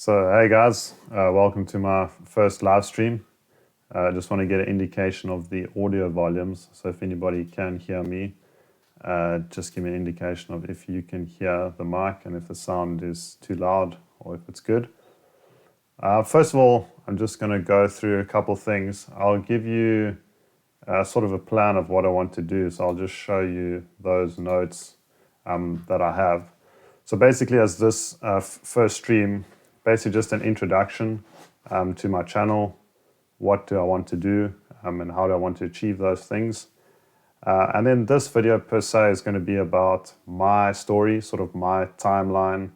So hey guys, welcome to my first live stream. I just want to get an indication of the audio volumes. So if anybody can hear me, just give me an indication of if you can hear the mic and if the sound is too loud or if it's good. First of all, I'm just going to go through a couple things. I'll give you sort of a plan of what I want to do. So I'll just show you those notes that I have. So basically, as this first stream, basically just an introduction to my channel. What do I want to do and how do I want to achieve those things? And then this video per se is going to be about my story, sort of my timeline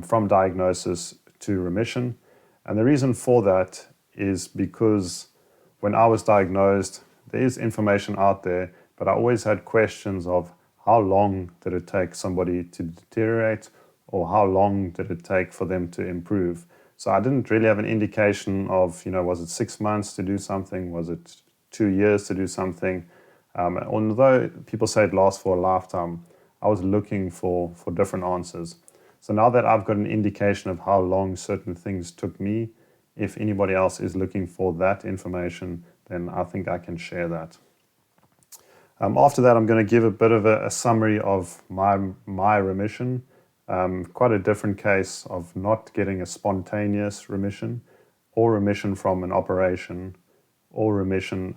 from diagnosis to remission. And the reason for that is because when I was diagnosed, there is information out there, but I always had questions of how long did it take somebody to deteriorate, or how long did it take for them to improve? So I didn't really have an indication of, was it 6 months to do something? Was it 2 years to do something? Although people say it lasts for a lifetime, I was looking for different answers. So now that I've got an indication of how long certain things took me, if anybody else is looking for that information, then I think I can share that. After that, I'm going to give a bit of a summary of my remission. Quite a different case of not getting a spontaneous remission, or remission from an operation, or remission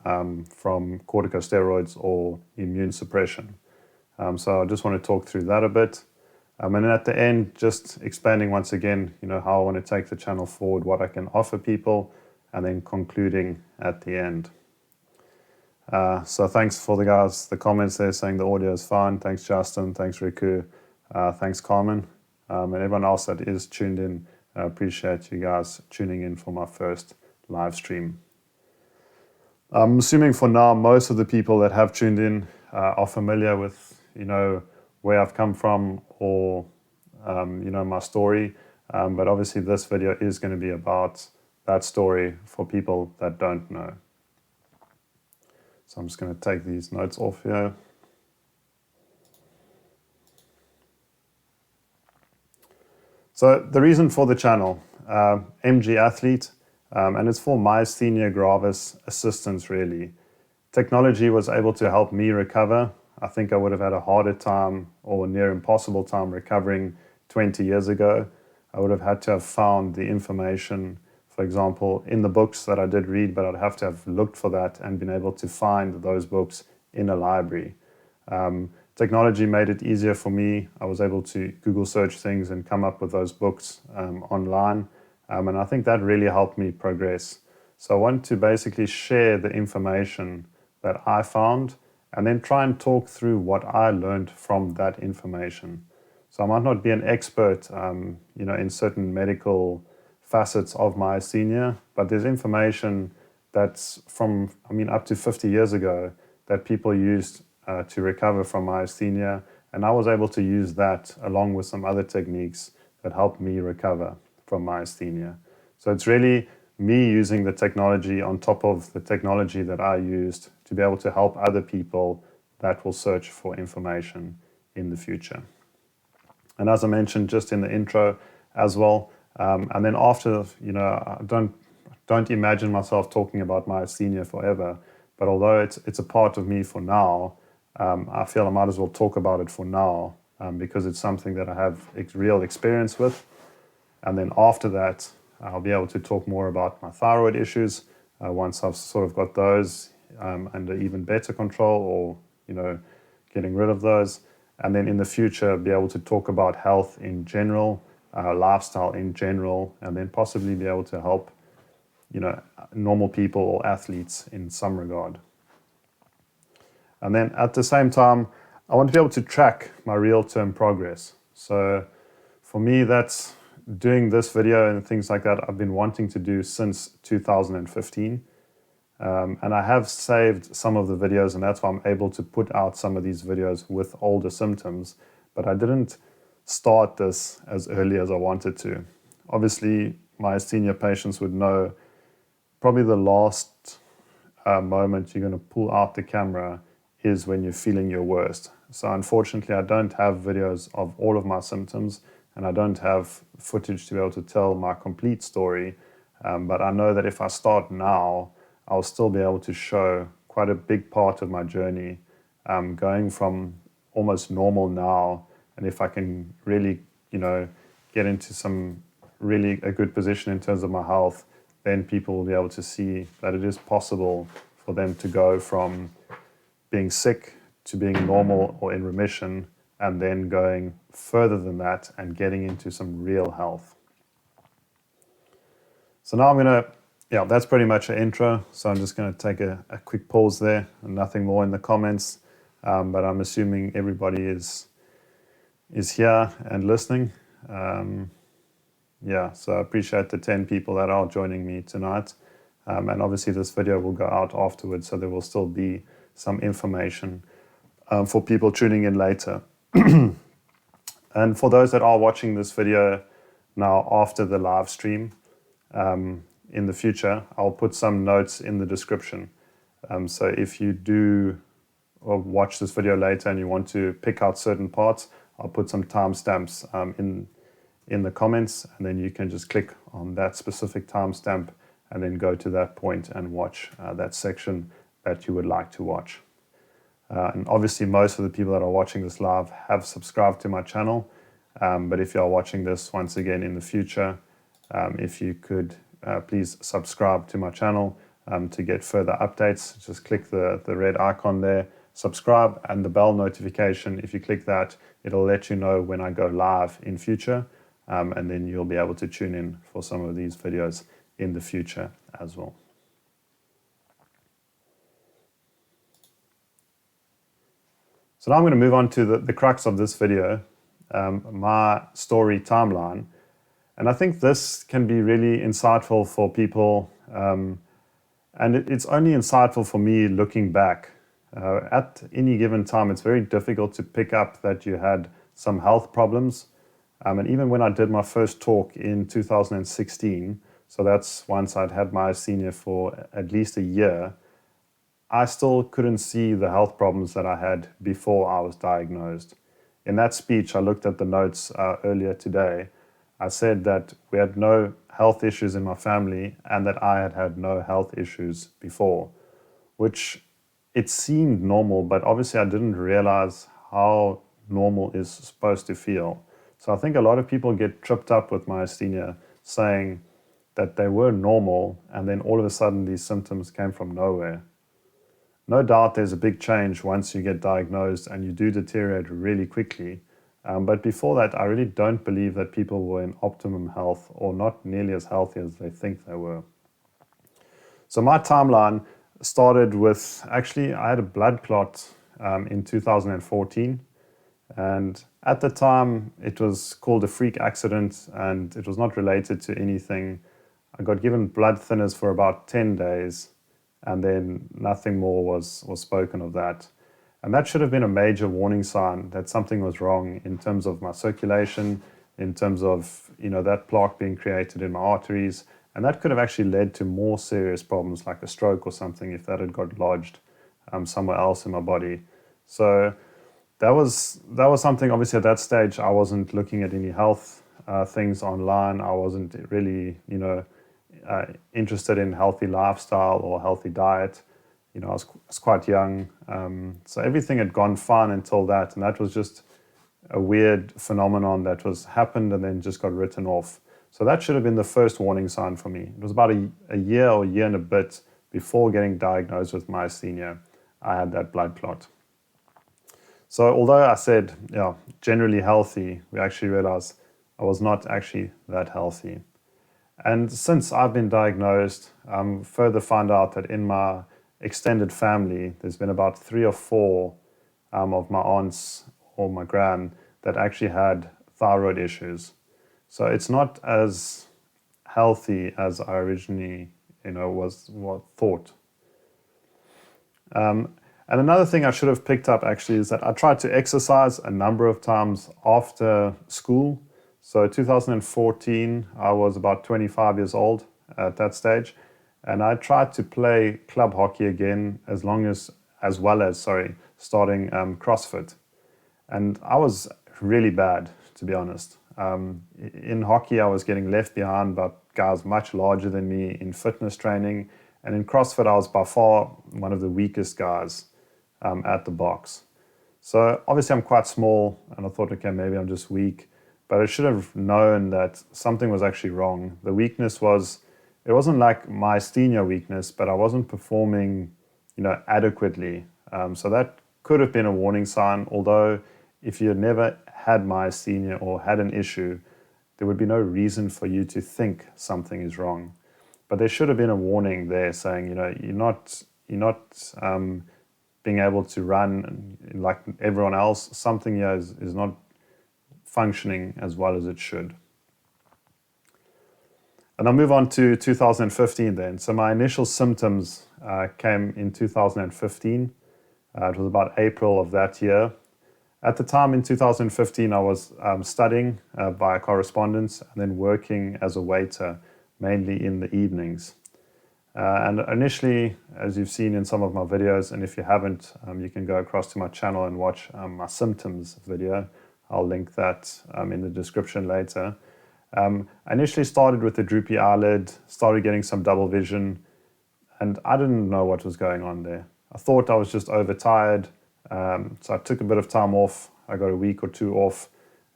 from corticosteroids or immune suppression. So I just want to talk through that a bit. And then at the end, just explaining once again, how I want to take the channel forward, what I can offer people, and then concluding at the end. So thanks for the comments there saying the audio is fine. Thanks Justin, thanks Riku, thanks Carmen, and everyone else that is tuned in. I appreciate you guys tuning in for my first live stream. I'm assuming for now most of the people that have tuned in are familiar with where I've come from, or my story, but obviously this video is going to be about that story for people that don't know. So I'm just going to take these notes off here. So the reason for the channel, MG Athlete, and it's for Myasthenia Gravis assistance really. Technology was able to help me recover. I think I would have had a harder time or near impossible time recovering 20 years ago. I would have had to have found the information, for example, in the books that I did read, but I'd have to have looked for that and been able to find those books in a library. Technology made it easier for me. I was able to Google search things and come up with those books online. And I think that really helped me progress. So I want to basically share the information that I found and then try and talk through what I learned from that information. So I might not be an expert, in certain medical facets of myasthenia, but there's information that's from, up to 50 years ago that people used to recover from myasthenia, and I was able to use that along with some other techniques that helped me recover from myasthenia. So it's really me using the technology on top of the technology that I used to be able to help other people that will search for information in the future. And as I mentioned just in the intro as well, and then after, I don't imagine myself talking about myasthenia forever, but although it's a part of me for now, I feel I might as well talk about it for now because it's something that I have real experience with. And then after that, I'll be able to talk more about my thyroid issues once I've sort of got those under even better control, or, getting rid of those. And then in the future, be able to talk about health in general, lifestyle in general, and then possibly be able to help, normal people or athletes in some regard. And then at the same time, I want to be able to track my real-term progress. So for me, that's doing this video and things like that I've been wanting to do since 2015. And I have saved some of the videos, and that's why I'm able to put out some of these videos with older symptoms. But I didn't start this as early as I wanted to. Obviously, myasthenia patients would know probably the last moment you're going to pull out the camera is when you're feeling your worst. So unfortunately, I don't have videos of all of my symptoms, and I don't have footage to be able to tell my complete story. But I know that if I start now, I'll still be able to show quite a big part of my journey, going from almost normal now, and if I can really, get into some really a good position in terms of my health, then people will be able to see that it is possible for them to go from being sick to being normal or in remission, and then going further than that and getting into some real health. So now that's pretty much an intro. So I'm just going to take a quick pause there, and nothing more in the comments. But I'm assuming everybody is here and listening. So I appreciate the 10 people that are joining me tonight. And obviously this video will go out afterwards, so there will still be some information for people tuning in later. And for those that are watching this video now after the live stream, in the future, I'll put some notes in the description. So if you do or watch this video later and you want to pick out certain parts, I'll put some timestamps in the comments, and then you can just click on that specific timestamp and then go to that point and watch that section that you would like to watch. And obviously most of the people that are watching this live have subscribed to my channel, but if you are watching this once again in the future, if you could please subscribe to my channel to get further updates. Just click the red icon there, subscribe, and the bell notification. If you click that, it'll let you know when I go live in future, and then you'll be able to tune in for some of these videos in the future as well. So now I'm going to move on to the crux of this video, my story timeline. And I think this can be really insightful for people, and it's only insightful for me looking back. At any given time, it's very difficult to pick up that you had some health problems. And even when I did my first talk in 2016, so that's once I'd had myasthenia for at least a year, I still couldn't see the health problems that I had before I was diagnosed. In that speech, I looked at the notes earlier today. I said that we had no health issues in my family and that I had had no health issues before, which it seemed normal, but obviously I didn't realize how normal is supposed to feel. So I think a lot of people get tripped up with myasthenia, saying that they were normal and then all of a sudden these symptoms came from nowhere. No doubt there's a big change once you get diagnosed and you do deteriorate really quickly. But before that, I really don't believe that people were in optimum health or not nearly as healthy as they think they were. So my timeline started with, actually, I had a blood clot in 2014. And at the time, it was called a freak accident and it was not related to anything. I got given blood thinners for about 10 days and then nothing more was spoken of that. And that should have been a major warning sign that something was wrong in terms of my circulation, in terms of that plaque being created in my arteries. And that could have actually led to more serious problems like a stroke or something if that had got lodged somewhere else in my body. So that was something. Obviously at that stage I wasn't looking at any health things online. I wasn't really interested in healthy lifestyle or healthy diet. I was quite young, so everything had gone fine until that, and that was just a weird phenomenon that happened and then just got written off. So that should have been the first warning sign for me. It was about a year or year and a bit before getting diagnosed with myasthenia, I had that blood clot. So although I said, generally healthy, we actually realized I was not actually that healthy. And since I've been diagnosed, further found out that in my extended family, there's been about 3 or 4 of my aunts or my gran that actually had thyroid issues. So it's not as healthy as I originally, was thought. And another thing I should have picked up actually is that I tried to exercise a number of times after school. So 2014, I was about 25 years old at that stage. And I tried to play club hockey again as well as starting CrossFit. And I was really bad, to be honest. In hockey, I was getting left behind by guys much larger than me in fitness training. And in CrossFit, I was by far one of the weakest guys at the box. So obviously I'm quite small, and I thought, okay, maybe I'm just weak. But I should have known that something was actually wrong. The weakness was, it wasn't like myasthenia weakness, but I wasn't performing, adequately. So that could have been a warning sign, although if you had never had myasthenia or had an issue, there would be no reason for you to think something is wrong. But there should have been a warning there saying, you're not being able to run like everyone else. Something here is not functioning as well as it should. And I'll move on to 2015 then. So my initial symptoms came in 2015. It was about April of that year. At the time in 2015, I was studying via correspondence and then working as a waiter, mainly in the evenings. And initially, as you've seen in some of my videos, and if you haven't, you can go across to my channel and watch my symptoms video. I'll link that in the description later. I initially started with a droopy eyelid, started getting some double vision, and I didn't know what was going on there. I thought I was just overtired, so I took a bit of time off. I got a week or two off,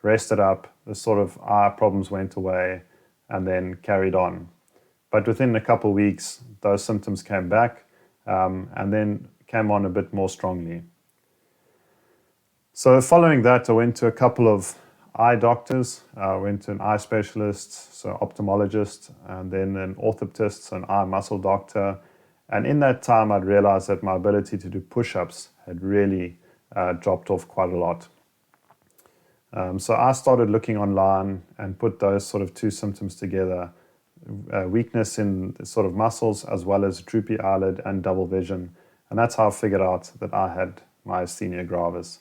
rested up, the sort of eye problems went away, and then carried on. But within a couple of weeks, those symptoms came back and then came on a bit more strongly. So following that, I went to a couple of eye doctors. I went to an eye specialist, so ophthalmologist, and then an orthoptist, so an eye muscle doctor. And in that time, I'd realized that my ability to do push-ups had really dropped off quite a lot. So I started looking online and put those sort of two symptoms together. Weakness in sort of muscles as well as droopy eyelid and double vision. And that's how I figured out that I had myasthenia gravis.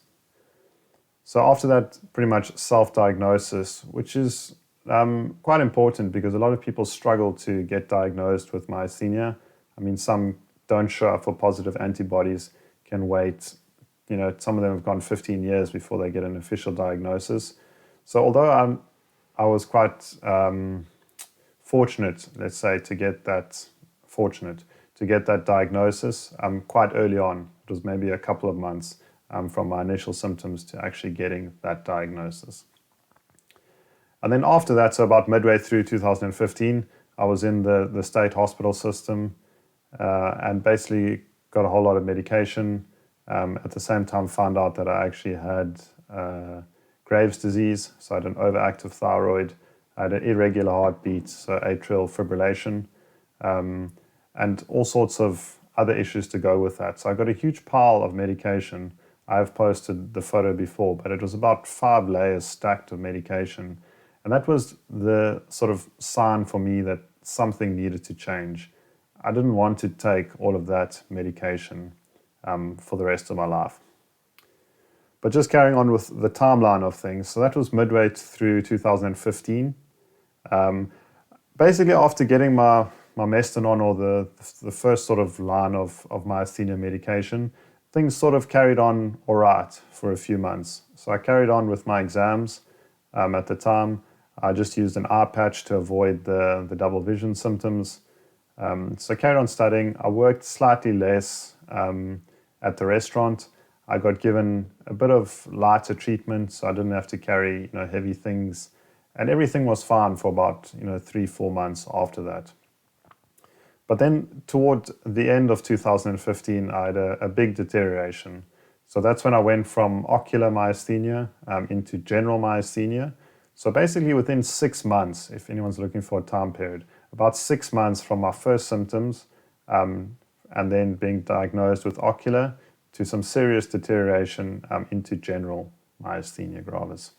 So after that, pretty much self-diagnosis, which is quite important because a lot of people struggle to get diagnosed with myasthenia. I mean, some don't show up for positive antibodies, can wait. Some of them have gone 15 years before they get an official diagnosis. So although I was quite fortunate, let's say, to get that diagnosis quite early on. It was maybe a couple of months from my initial symptoms to actually getting that diagnosis. And then after that, so about midway through 2015, I was in the state hospital system and basically got a whole lot of medication. At the same time, found out that I actually had Graves' disease, so I had an overactive thyroid. I had an irregular heartbeat, so atrial fibrillation, and all sorts of other issues to go with that. So I got a huge pile of medication. I've posted the photo before, but it was about 5 layers stacked of medication. And that was the sort of sign for me that something needed to change. I didn't want to take all of that medication for the rest of my life. But just carrying on with the timeline of things, so that was midway through 2015. Basically, after getting my Mestinon or the first sort of line of myasthenia medication, things sort of carried on all right for a few months. So I carried on with my exams. At the time, I just used an eye patch to avoid the double vision symptoms. So I carried on studying. I worked slightly less at the restaurant. I got given a bit of lighter treatment, so I didn't have to carry heavy things. And everything was fine for about 3-4 months after that. But then toward the end of 2015, I had a big deterioration. So that's when I went from ocular myasthenia into general myasthenia. So basically within 6 months, if anyone's looking for a time period, about 6 months from my first symptoms and then being diagnosed with ocular to some serious deterioration into general myasthenia gravis.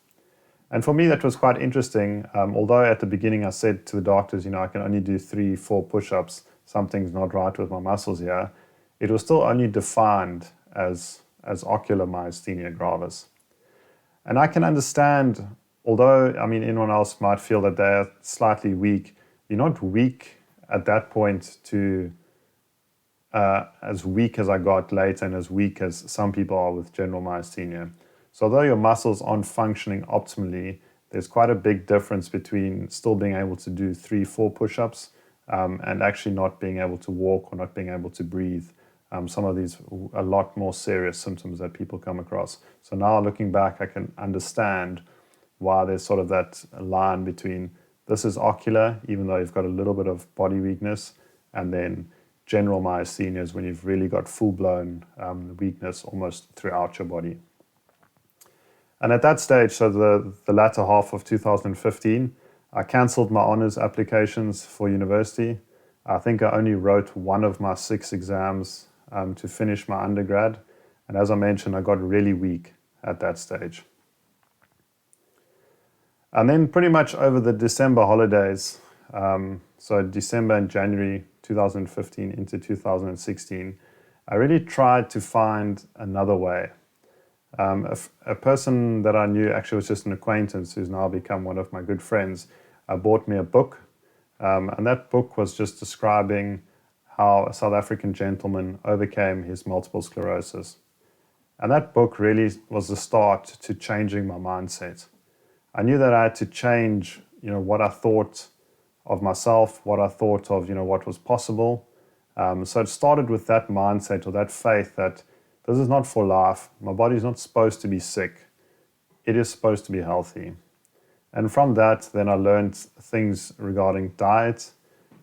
And for me, that was quite interesting. Although at the beginning I said to the doctors, I can only do 3-4 push-ups, something's not right with my muscles here, it was still only defined as ocular myasthenia gravis. And I can understand, although, anyone else might feel that they're slightly weak, you're not weak at that point to as weak as I got later and as weak as some people are with general myasthenia. So although your muscles aren't functioning optimally, there's quite a big difference between still being able to do 3-4 push-ups and actually not being able to walk or not being able to breathe. Some of these a lot more serious symptoms that people come across. So now looking back, I can understand why there's sort of that line between this is ocular, even though you've got a little bit of body weakness, and then general myasthenia is when you've really got full-blown weakness almost throughout your body. And at that stage, so the latter half of 2015, I cancelled my honours applications for university. I think I only wrote one of my 6 exams to finish my undergrad. And as I mentioned, I got really weak at that stage. And then pretty much over the December holidays, so December and January 2015 into 2016, I really tried to find another way. A person that I knew, actually was just an acquaintance who's now become one of my good friends, bought me a book. And that book was just describing how a South African gentleman overcame his multiple sclerosis. And that book really was the start to changing my mindset. I knew that I had to change, what I thought of myself, what I thought of, what was possible. So it started with that mindset or that faith that this is not for life. My body is not supposed to be sick. It is supposed to be healthy. And from that, then I learned things regarding diet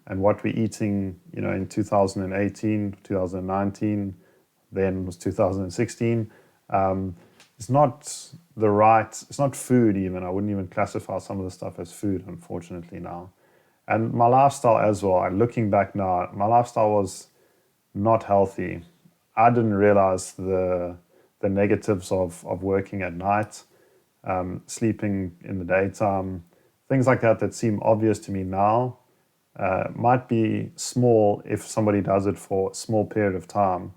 and what we're eating, in 2018, 2019, then was 2016. It's not it's not food even. I wouldn't even classify some of the stuff as food, unfortunately, now. And my lifestyle as well, and looking back now, my lifestyle was not healthy. I didn't realize the negatives of working at night, sleeping in the daytime, things like that seem obvious to me now. Might be small if somebody does it for a small period of time,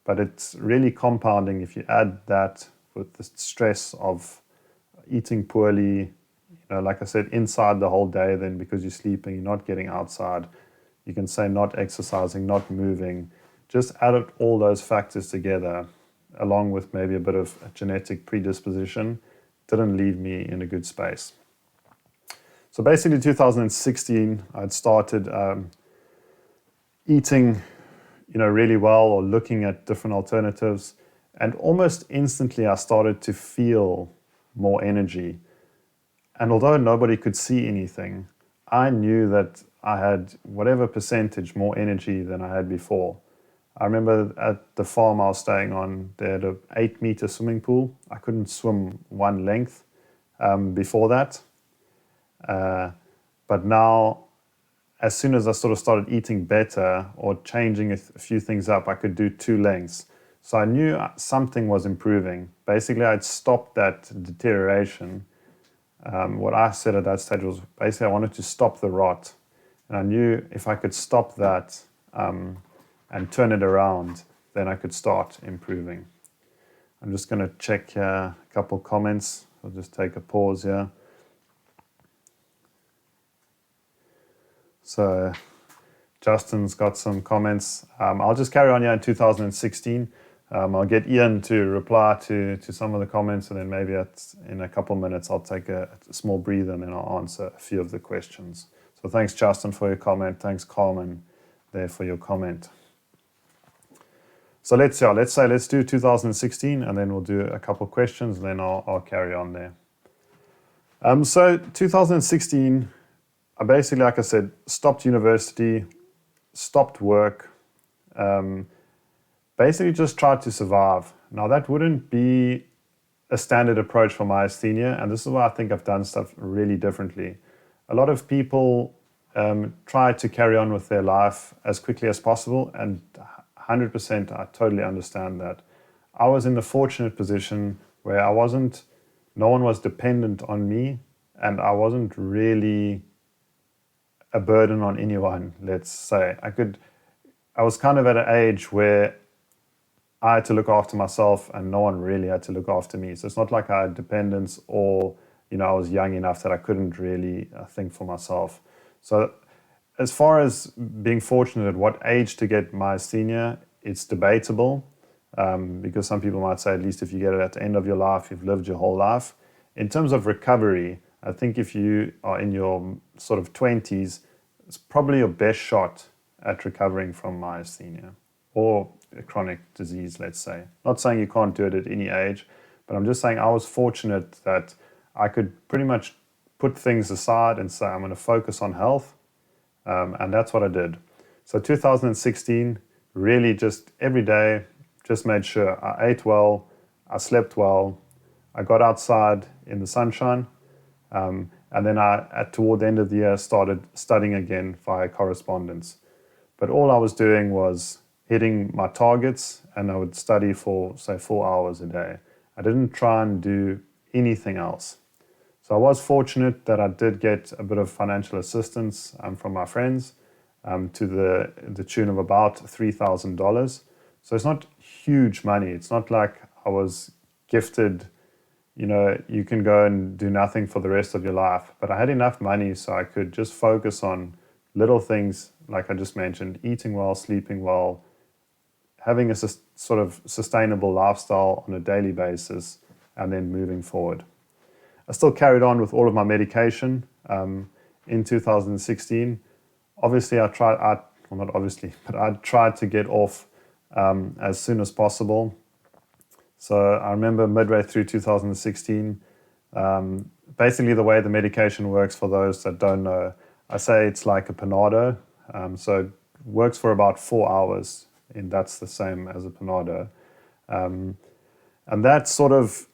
but it's really compounding if you add that with the stress of eating poorly, like I said, inside the whole day, then because you're sleeping, you're not getting outside. You can say not exercising, not moving. Just added all those factors together, along with maybe a bit of a genetic predisposition, didn't leave me in a good space. So basically 2016, I'd started eating, really well, or looking at different alternatives. And almost instantly, I started to feel more energy. And although nobody could see anything, I knew that I had whatever percentage more energy than I had before. I remember at the farm I was staying on, they had an 8-meter swimming pool. I couldn't swim one length before that. But now, as soon as I sort of started eating better or changing a few things up, I could do 2 lengths. So I knew something was improving. Basically, I'd stopped that deterioration. What I said at that stage was basically I wanted to stop the rot. And I knew if I could stop that and turn it around, then I could start improving. I'm just going to check a couple comments. I'll just take a pause here. So Justin's got some comments. I'll just carry on here in 2016. I'll get Ian to reply to some of the comments, and then maybe in a couple minutes I'll take a small breather and then I'll answer a few of the questions. So thanks, Justin, for your comment. Thanks, Carmen, there for your comment. So let's do 2016, and then we'll do a couple questions, and then I'll carry on there. So 2016, I basically, like I said, stopped university, stopped work, basically just tried to survive. Now, that wouldn't be a standard approach for myasthenia, and this is why I think I've done stuff really differently. A lot of people try to carry on with their life as quickly as possible, and 100% I totally understand that. I was in the fortunate position where no one was dependent on me, and I wasn't really a burden on anyone, let's say. I was kind of at an age where I had to look after myself and no one really had to look after me. So it's not like I had dependence or, I was young enough that I couldn't really think for myself. So as far as being fortunate at what age to get myasthenia, it's debatable because some people might say at least if you get it at the end of your life, you've lived your whole life. In terms of recovery, I think if you are in your sort of 20s, it's probably your best shot at recovering from myasthenia or a chronic disease, let's say. Not saying you can't do it at any age, but I'm just saying I was fortunate that I could pretty much put things aside and say, I'm going to focus on health. And that's what I did. So 2016, really just every day, just made sure I ate well, I slept well, I got outside in the sunshine, and then toward the end of the year, started studying again via correspondence. But all I was doing was hitting my targets, and I would study for, say, 4 hours a day. I didn't try and do anything else. So I was fortunate that I did get a bit of financial assistance from my friends to the tune of about $3,000. So it's not huge money. It's not like I was gifted, you can go and do nothing for the rest of your life. But I had enough money so I could just focus on little things like I just mentioned, eating well, sleeping well, having a sort of sustainable lifestyle on a daily basis, and then moving forward. I still carried on with all of my medication in 2016. Obviously, I tried to get off as soon as possible. So I remember midway through 2016, basically the way the medication works, for those that don't know, I say it's like a Panado. So it works for about 4 hours, and that's the same as a Panado. And that sort of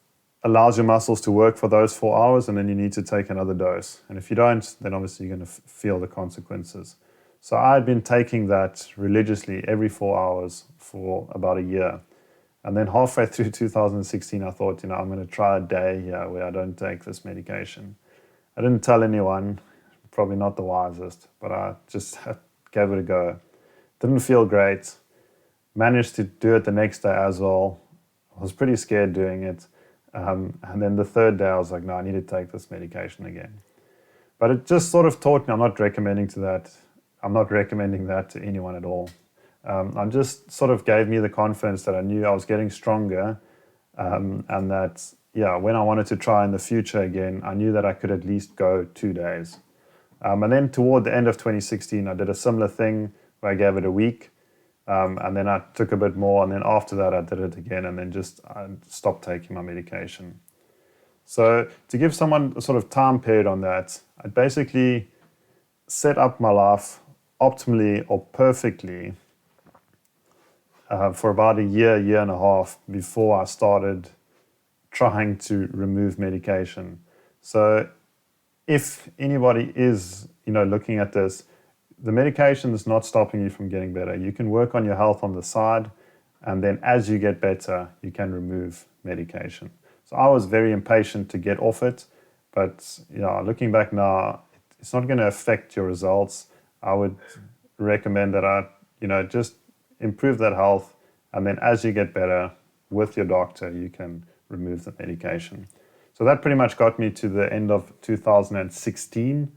allows your muscles to work for those 4 hours, and then you need to take another dose. And if you don't, then obviously you're going to feel the consequences. So I had been taking that religiously every 4 hours for about a year. And then halfway through 2016, I thought, I'm going to try a day here where I don't take this medication. I didn't tell anyone, probably not the wisest, but I just gave it a go. Didn't feel great. Managed to do it the next day as well. I was pretty scared doing it. And then the third day I was like, no, I need to take this medication again. But it just sort of taught me, I'm not recommending that to anyone at all. I just sort of gave me the confidence that I knew I was getting stronger, and that, when I wanted to try in the future again, I knew that I could at least go 2 days. And then toward the end of 2016, I did a similar thing where I gave it a week. And then I took a bit more, and then after that I did it again, and then I stopped taking my medication. So to give someone a sort of time period on that, I basically set up my life optimally or perfectly for about a year and a half before I started trying to remove medication. So if anybody is, looking at this, the medication is not stopping you from getting better. You can work on your health on the side, and then as you get better, you can remove medication. So I was very impatient to get off it, but looking back now, it's not going to affect your results. I would recommend that I, just improve that health, and then as you get better with your doctor, you can remove the medication. So that pretty much got me to the end of 2016.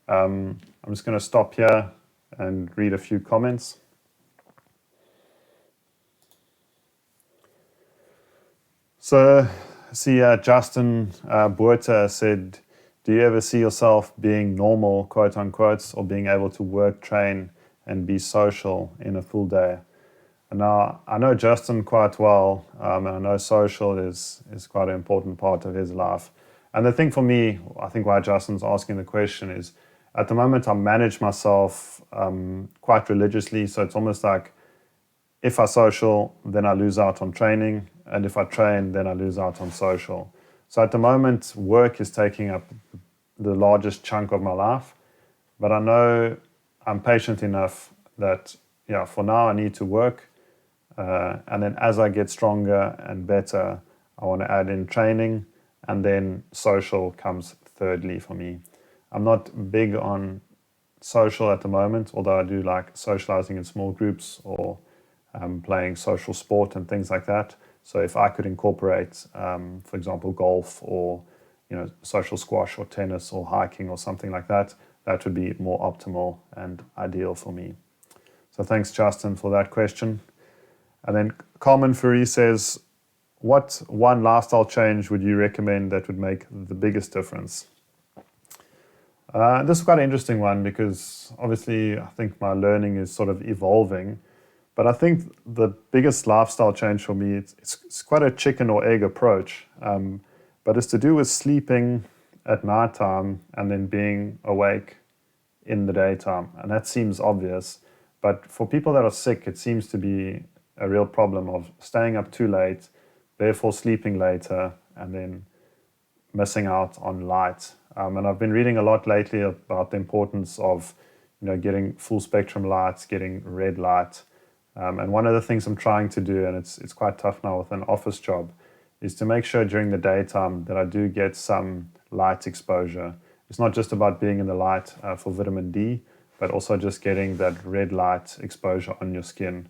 I'm just going to stop here and read a few comments. So, Justin Buerta said, do you ever see yourself being normal, quote unquote, or being able to work, train, and be social in a full day? And now, I know Justin quite well, and I know social is quite an important part of his life. And the thing for me, I think why Justin's asking the question is, at the moment, I manage myself quite religiously. So it's almost like if I social, then I lose out on training. And if I train, then I lose out on social. So at the moment, work is taking up the largest chunk of my life. But I know I'm patient enough that, for now I need to work. And then as I get stronger and better, I want to add in training. And then social comes thirdly for me. I'm not big on social at the moment, although I do like socializing in small groups or playing social sport and things like that. So if I could incorporate, for example, golf or social squash or tennis or hiking or something like that, that would be more optimal and ideal for me. So thanks, Justin, for that question. And then Carmen Fury says, what one lifestyle change would you recommend that would make the biggest difference? This is quite an interesting one because obviously I think my learning is sort of evolving. But I think the biggest lifestyle change for me, it's quite a chicken or egg approach. But it's to do with sleeping at nighttime and then being awake in the daytime. And that seems obvious. But for people that are sick, it seems to be a real problem of staying up too late, therefore sleeping later, and then missing out on light. And I've been reading a lot lately about the importance of, getting full spectrum lights, getting red light. And one of the things I'm trying to do, and it's quite tough now with an office job, is to make sure during the daytime that I do get some light exposure. It's not just about being in the light for vitamin D, but also just getting that red light exposure on your skin.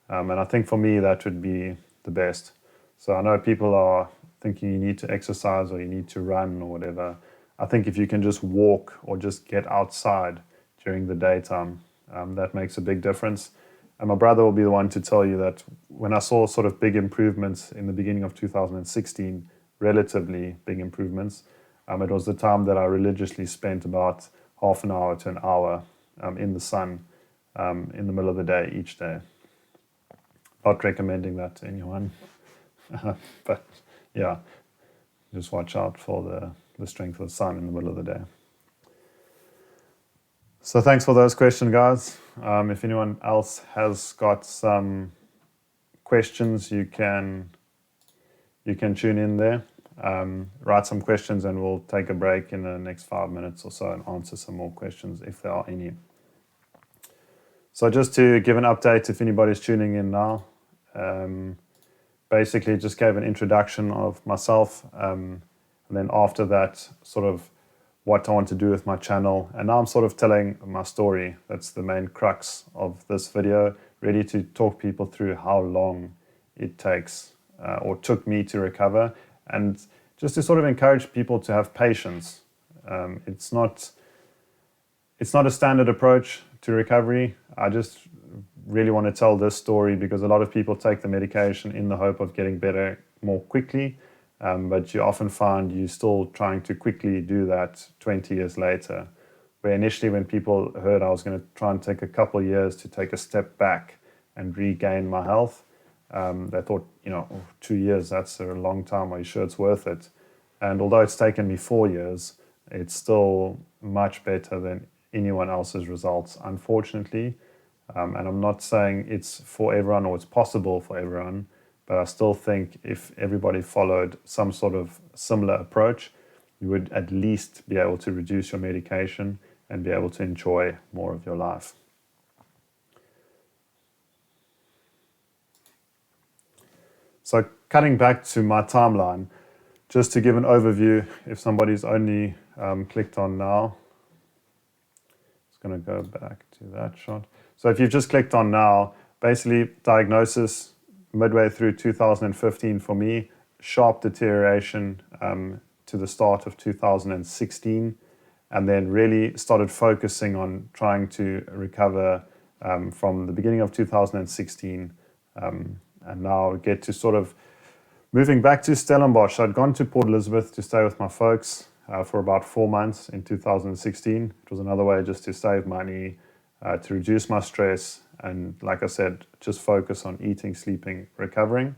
And I think for me that would be the best. So I know people are thinking you need to exercise or you need to run or whatever. I think if you can just walk or just get outside during the daytime, that makes a big difference. And my brother will be the one to tell you that when I saw sort of big improvements in the beginning of 2016, relatively big improvements, it was the time that I religiously spent about half an hour to an hour in the sun in the middle of the day each day. Not recommending that to anyone, but yeah, just watch out for the strength of the sun in the middle of the day. So thanks for those questions, guys. If anyone else has got some questions, you can tune in there. Write some questions and we'll take a break in the next 5 minutes or so and answer some more questions if there are any. So just to give an update, if anybody's tuning in now, basically just gave an introduction of myself, and then after that, sort of what I want to do with my channel. And now I'm sort of telling my story. That's the main crux of this video, ready to talk people through how long it takes or took me to recover, and just to sort of encourage people to have patience. It's not a standard approach to recovery. I just really want to tell this story because a lot of people take the medication in the hope of getting better more quickly. But you often find you're still trying to quickly do that 20 years later. Where initially when people heard I was going to try and take a couple of years to take a step back and regain my health, they thought, 2 years, that's a long time. Are you sure it's worth it? And although it's taken me 4 years, it's still much better than anyone else's results, unfortunately. And I'm not saying it's for everyone or it's possible for everyone, but I still think if everybody followed some sort of similar approach, you would at least be able to reduce your medication and be able to enjoy more of your life. So cutting back to my timeline, just to give an overview, if somebody's only clicked on now, just going to go back to that shot. So if you've just clicked on now, basically diagnosis midway through 2015 for me, sharp deterioration to the start of 2016, and then really started focusing on trying to recover from the beginning of 2016, and now get to sort of moving back to Stellenbosch. I'd gone to Port Elizabeth to stay with my folks for about 4 months in 2016. It was another way just to save money, to reduce my stress, and like I said, just focus on eating, sleeping, recovering.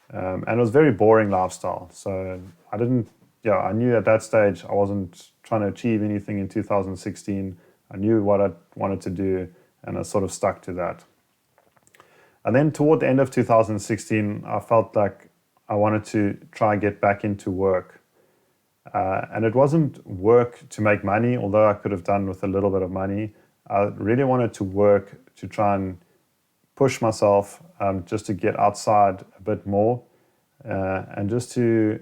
And it was a very boring lifestyle. So I knew at that stage I wasn't trying to achieve anything in 2016. I knew what I wanted to do, and I sort of stuck to that. And then toward the end of 2016, I felt like I wanted to try and get back into work. And it wasn't work to make money, although I could have done with a little bit of money. I really wanted to work to try and push myself just to get outside a bit more and just to,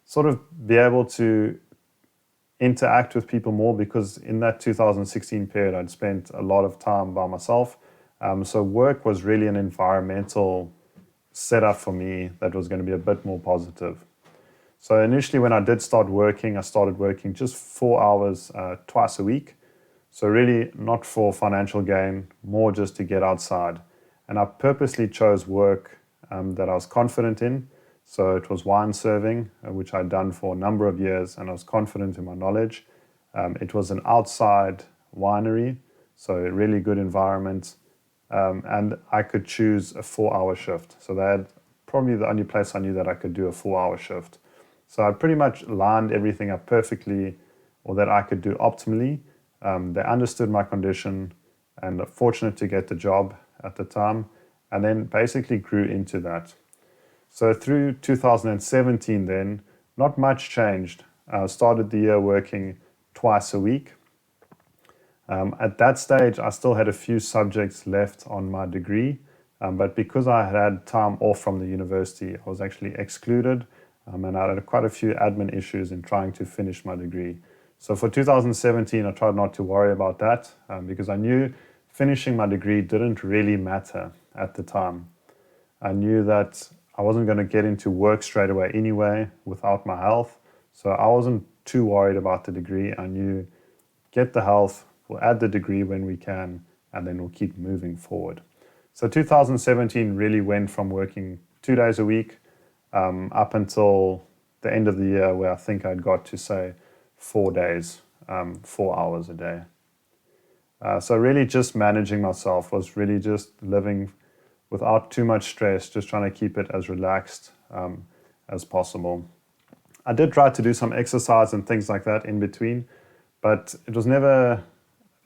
sort of be able to interact with people more, because in that 2016 period, I'd spent a lot of time by myself. So work was really an environmental setup for me that was going to be a bit more positive. So initially when I did start working, I started working just 4 hours twice a week. So really not for financial gain, more just to get outside. And I purposely chose work that I was confident in. So it was wine serving, which I'd done for a number of years, and I was confident in my knowledge. It was an outside winery, so a really good environment, and I could choose a 4-hour shift. So they had probably the only place I knew that I could do a 4-hour shift. So I pretty much lined everything up perfectly, or that I could do optimally. They understood my condition, and fortunate to get the job at the time, and then basically grew into that. So through 2017 then, not much changed. I started the year working twice a week. At that stage, I still had a few subjects left on my degree, but because I had time off from the university, I was actually excluded, and I had quite a few admin issues in trying to finish my degree. So for 2017, I tried not to worry about that, because I knew finishing my degree didn't really matter at the time. I knew that I wasn't going to get into work straight away anyway without my health, so I wasn't too worried about the degree. I knew, get the health, we'll add the degree when we can, and then we'll keep moving forward. So 2017 really went from working 2 days a week up until the end of the year, where I think I'd got to say 4 days, 4 hours a day. So really just managing myself, was really just living without too much stress, just trying to keep it as relaxed as possible. I did try to do some exercise and things like that in between, but it was never,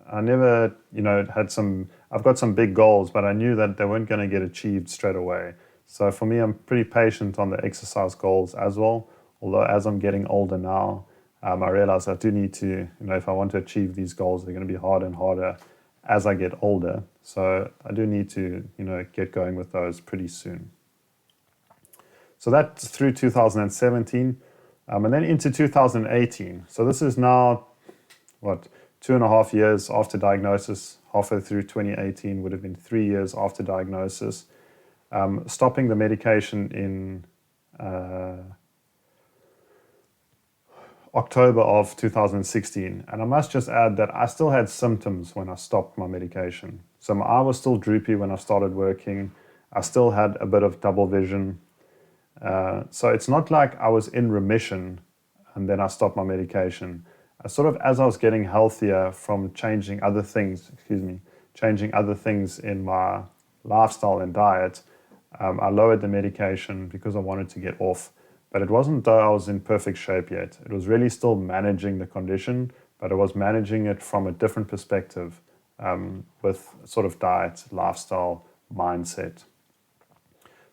I never, I've got some big goals, but I knew that they weren't going to get achieved straight away. So for me, I'm pretty patient on the exercise goals as well. Although as I'm getting older now, I realize I do need to, if I want to achieve these goals, they're going to be harder and harder as I get older. So I do need to, get going with those pretty soon. So that's through 2017, and then into 2018. So this is now, 2.5 years after diagnosis. Halfway through 2018 would have been 3 years after diagnosis. Stopping the medication in October of 2016. And I must just add that I still had symptoms when I stopped my medication. So my eye was still droopy when I started working. I still had a bit of double vision. So it's not like I was in remission and then I stopped my medication. As I was getting healthier from changing other things in my lifestyle and diet, I lowered the medication because I wanted to get off. But it wasn't though I was in perfect shape yet. It was really still managing the condition, but I was managing it from a different perspective, with sort of diet, lifestyle, mindset.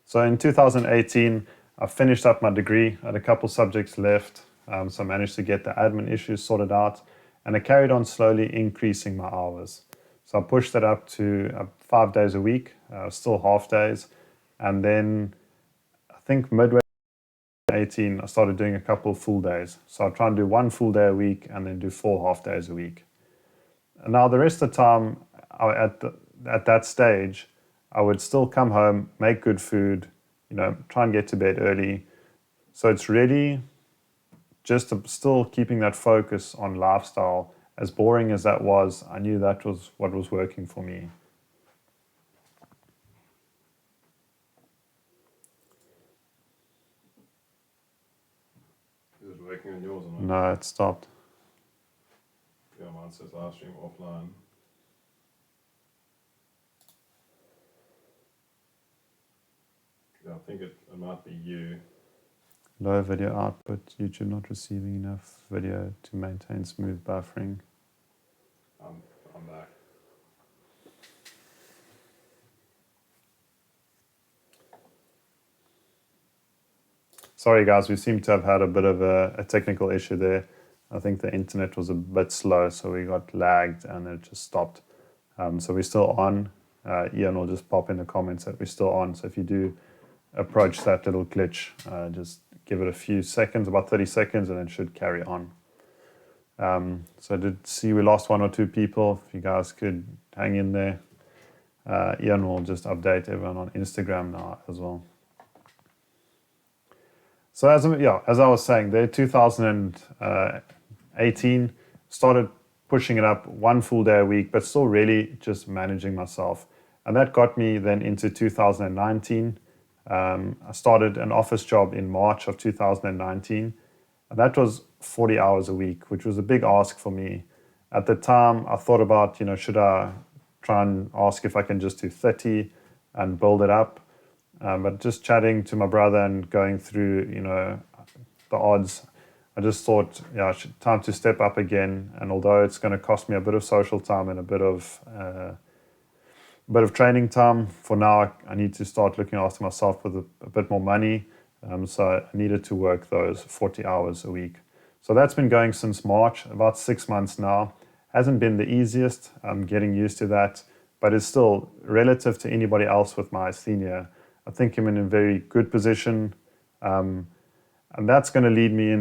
So in 2018, I finished up my degree. I had a couple subjects left, so I managed to get the admin issues sorted out, and I carried on slowly increasing my hours. So I pushed it up to 5 days a week, still half days, and then I think midway 18, I started doing a couple of full days. So I try and do 1 full day a week and then do 4 half days a week. And now the rest of the time, at that stage, I would still come home, make good food, try and get to bed early. So it's really just still keeping that focus on lifestyle. As boring as that was, I knew that was what was working for me. Is it working on yours or not? No, it stopped. Yeah, mine says live stream offline. Yeah, I think it might be you. Low video output, YouTube not receiving enough video to maintain smooth buffering. I'm back. Sorry guys, we seem to have had a bit of a technical issue there. I think the internet was a bit slow, so we got lagged and it just stopped. So we're still on. Ian will just pop in the comments that we're still on. So if you do approach that little glitch, just give it a few seconds, about 30 seconds, and it should carry on. So I did see we lost 1 or 2 people. If you guys could hang in there. Ian will just update everyone on Instagram now as well. So as I was saying, there 2018 started pushing it up 1 full day a week, but still really just managing myself. And that got me then into 2019. I started an office job in March of 2019. And that was 40 hours a week, which was a big ask for me. At the time, I thought about, should I try and ask if I can just do 30 and build it up? But just chatting to my brother and going through, the odds, I just thought, time to step up again. And although it's going to cost me a bit of social time and a bit of training time, for now I need to start looking after myself with a bit more money. So I needed to work those 40 hours a week. So that's been going since March, about 6 months now. Hasn't been the easiest. I'm getting used to that, but it's still relative to anybody else with myasthenia. I think I'm in a very good position. And that's going to lead me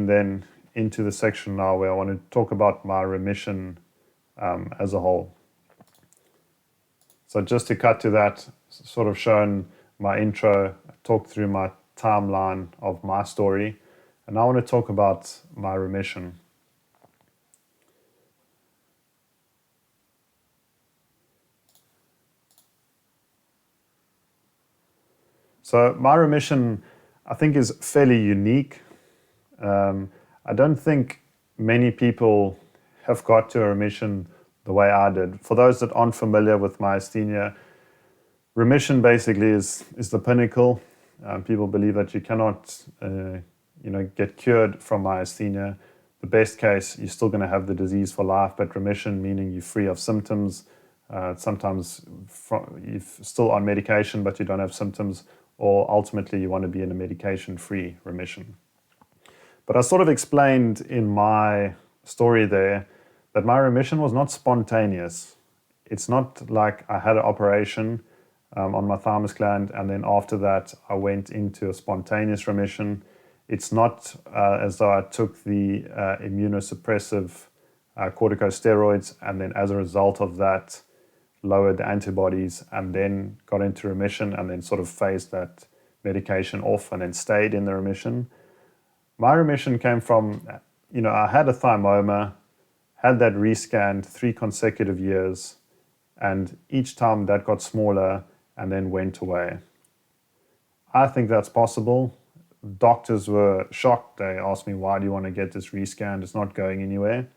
into the section now where I want to talk about my remission as a whole. So just to cut to that, sort of shown my intro, talked through my timeline of my story, and I want to talk about my remission. So my remission, I think, is fairly unique. I don't think many people have got to a remission the way I did. For those that aren't familiar with myasthenia, remission basically is the pinnacle. People believe that you cannot, get cured from myasthenia. The best case, you're still going to have the disease for life, but remission meaning you're free of symptoms. Sometimes you're still on medication, but you don't have symptoms, or ultimately you want to be in a medication-free remission. But I sort of explained in my story there that my remission was not spontaneous. It's not like I had an operation on my thymus gland and then after that I went into a spontaneous remission. It's not as though I took the immunosuppressive corticosteroids and then as a result of that lowered the antibodies and then got into remission and then sort of phased that medication off and then stayed in the remission. My remission came from, I had a thymoma, had that rescanned 3 consecutive years, and each time that got smaller and then went away. I think that's possible. Doctors were shocked. They asked me, why do you want to get this rescanned? It's not going anywhere.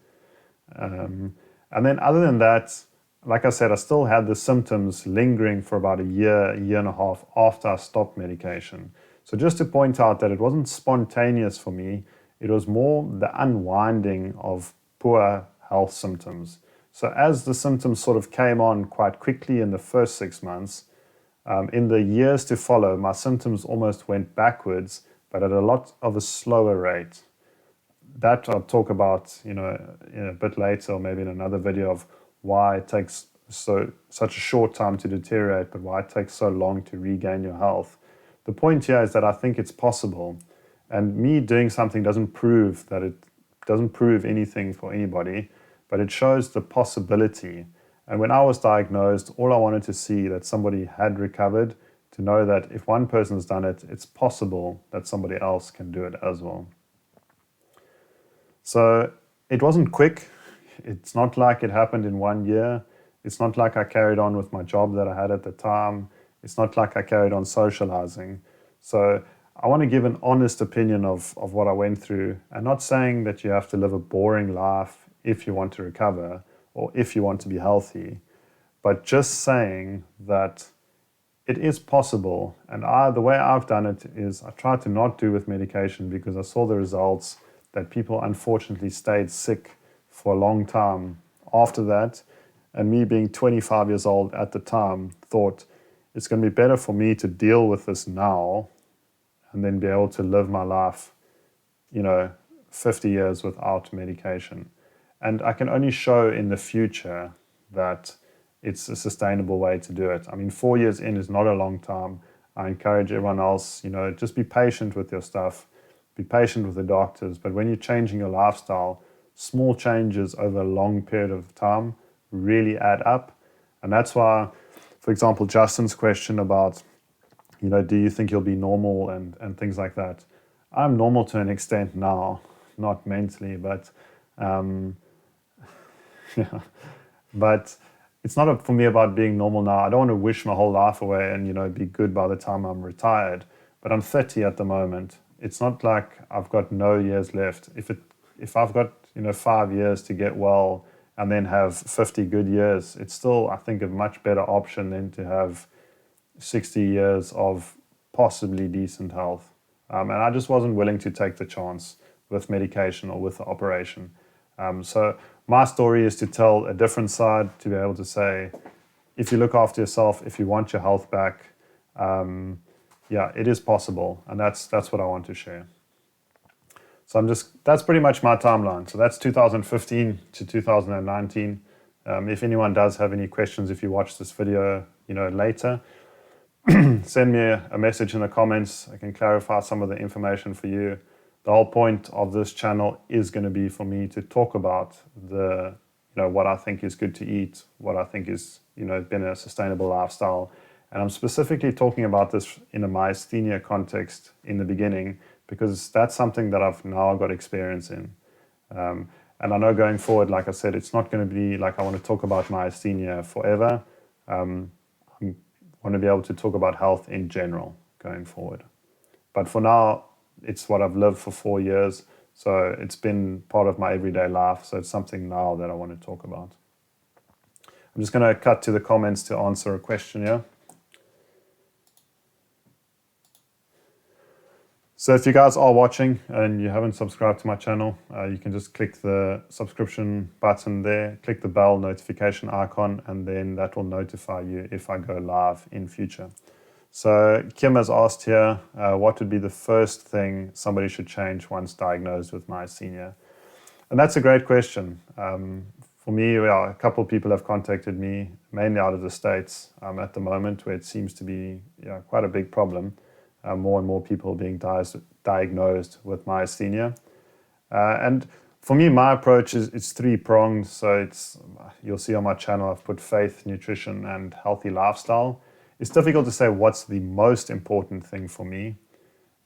And then other than that, like I said, I still had the symptoms lingering for about a year and a half after I stopped medication. So just to point out that it wasn't spontaneous for me, it was more the unwinding of poor health symptoms. So as the symptoms sort of came on quite quickly in the first 6 months, in the years to follow, my symptoms almost went backwards, but at a lot of a slower rate. That I'll talk about, a bit later, or maybe in another video, of why it takes such a short time to deteriorate, but why it takes so long to regain your health. The point here is that I think it's possible, and me doing something doesn't prove anything for anybody, but it shows the possibility. And when I was diagnosed, all I wanted to see that somebody had recovered, to know that if one person's done it, it's possible that somebody else can do it as well. So it wasn't quick. It's not like it happened in 1 year. It's not like I carried on with my job that I had at the time. It's not like I carried on socializing. So I want to give an honest opinion of what I went through, and not saying that you have to live a boring life if you want to recover or if you want to be healthy, but just saying that it is possible. And the way I've done it is I tried to not do with medication because I saw the results that people unfortunately stayed sick for a long time after that. And me being 25 years old at the time, thought it's going to be better for me to deal with this now and then be able to live my life, 50 years without medication. And I can only show in the future that it's a sustainable way to do it. I mean, 4 years in is not a long time. I encourage everyone else, just be patient with your stuff, be patient with the doctors. But when you're changing your lifestyle, small changes over a long period of time really add up. And that's why, for example, Justin's question about, do you think you'll be normal and things like that? I'm normal to an extent now, not mentally, but yeah. But it's not for me about being normal now. I don't want to wish my whole life away and be good by the time I'm retired. But I'm 30 at the moment, It's not like I've got no years left. If I've got 5 years to get well and then have 50 good years, it's still, I think, a much better option than to have 60 years of possibly decent health. And I just wasn't willing to take the chance with medication or with the operation. So my story is to tell a different side, to be able to say, if you look after yourself, if you want your health back, yeah, it is possible. And that's what I want to share. So that's pretty much my timeline. So that's 2015 to 2019. If anyone does have any questions, if you watch this video, later, send me a message in the comments. I can clarify some of the information for you. The whole point of this channel is going to be for me to talk about what I think is good to eat, what I think is, been a sustainable lifestyle. And I'm specifically talking about this in a myasthenia context in the beginning, because that's something that I've now got experience in. And I know going forward, like I said, it's not going to be like I want to talk about myasthenia forever. I want to be able to talk about health in general going forward. But for now, it's what I've lived for 4 years. So it's been part of my everyday life. So it's something now that I want to talk about. I'm just going to cut to the comments to answer a question here. So if you guys are watching and you haven't subscribed to my channel, you can just click the subscription button there, click the bell notification icon, and then that will notify you if I go live in future. So Kim has asked here, what would be the first thing somebody should change once diagnosed with myasthenia? And that's a great question. For me, a couple of people have contacted me, mainly out of the States at the moment, where it seems to be quite a big problem. More and more people being diagnosed with myasthenia. And for me, my approach is three-pronged. So you'll see on my channel, I've put faith, nutrition, and healthy lifestyle. It's difficult to say what's the most important thing for me.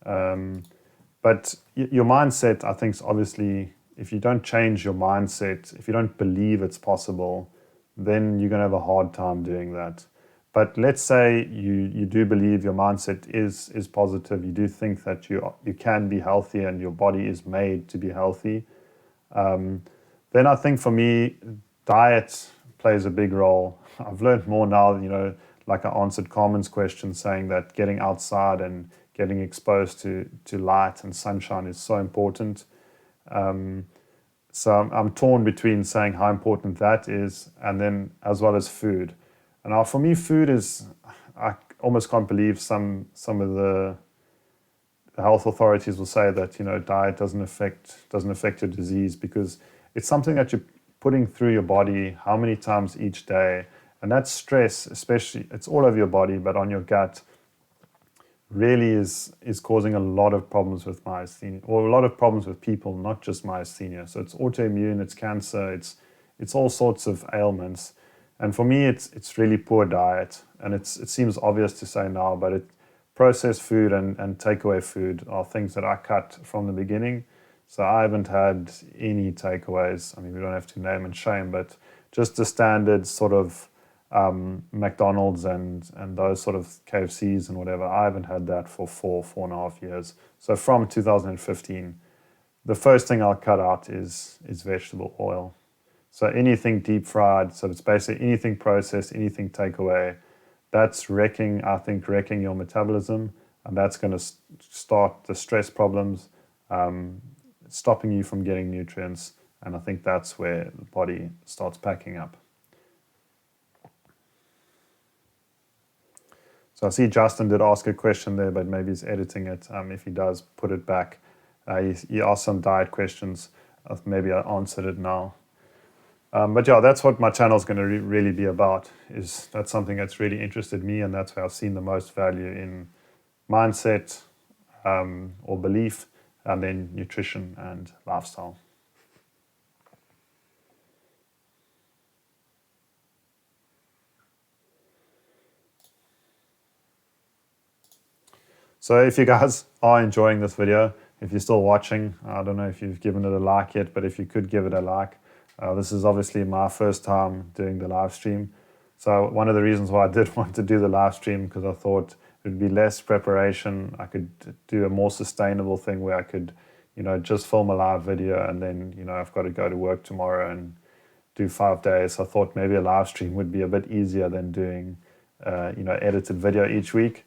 But your mindset, I think, is obviously, if you don't change your mindset, if you don't believe it's possible, then you're going to have a hard time doing that. But let's say you do believe your mindset is positive, you do think that you can be healthy and your body is made to be healthy, then I think for me, diet plays a big role. I've learned more now, like I answered Carmen's question saying that getting outside and getting exposed to light and sunshine is so important. So I'm torn between saying how important that is and then as well as food. And now for me, food is, I almost can't believe some of the health authorities will say that, diet doesn't affect your disease, because it's something that you're putting through your body how many times each day. And that stress, especially, it's all over your body, but on your gut, really is causing a lot of problems with myasthenia, or a lot of problems with people, not just myasthenia. So it's autoimmune, it's cancer, it's all sorts of ailments. And for me, it's really poor diet. And it seems obvious to say now, but processed food and takeaway food are things that I cut from the beginning. So I haven't had any takeaways. I mean, we don't have to name and shame, but just the standard sort of McDonald's and those sort of KFCs and whatever. I haven't had that for 4.5 years. So from 2015, the first thing I'll cut out is vegetable oil. So anything deep fried, so it's basically anything processed, anything takeaway, that's wrecking your metabolism, and that's going to start the stress problems, stopping you from getting nutrients, and I think that's where the body starts packing up. So I see Justin did ask a question there, but maybe he's editing it. If he does, put it back. He asked some diet questions. Maybe I answered it now. But yeah, that's what my channel is going to really be about. That's something that's really interested me, and that's where I've seen the most value in mindset or belief, and then nutrition and lifestyle. So if you guys are enjoying this video, if you're still watching, I don't know if you've given it a like yet, but if you could give it a like. This is obviously my first time doing the live stream. So one of the reasons why I did want to do the live stream, because I thought it would be less preparation. I could do a more sustainable thing where I could, just film a live video and then, I've got to go to work tomorrow and do 5 days. I thought maybe a live stream would be a bit easier than doing, edited video each week.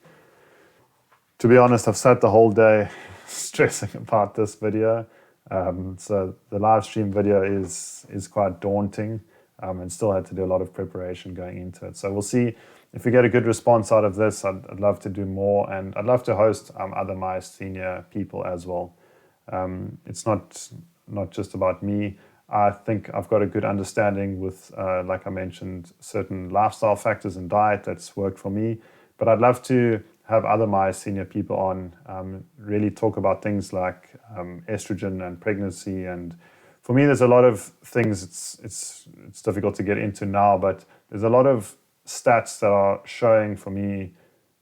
To be honest, I've sat the whole day stressing about this video. So the live stream video is quite daunting, and still had to do a lot of preparation going into it. So we'll see if we get a good response out of this. I'd love to do more, and I'd love to host other myasthenia people as well. It's not just about me. I think I've got a good understanding with, like I mentioned, certain lifestyle factors and diet that's worked for me. But I'd love to have other myasthenia people on, really talk about things like estrogen and pregnancy. And for me, there's a lot of things it's difficult to get into now, but there's a lot of stats that are showing for me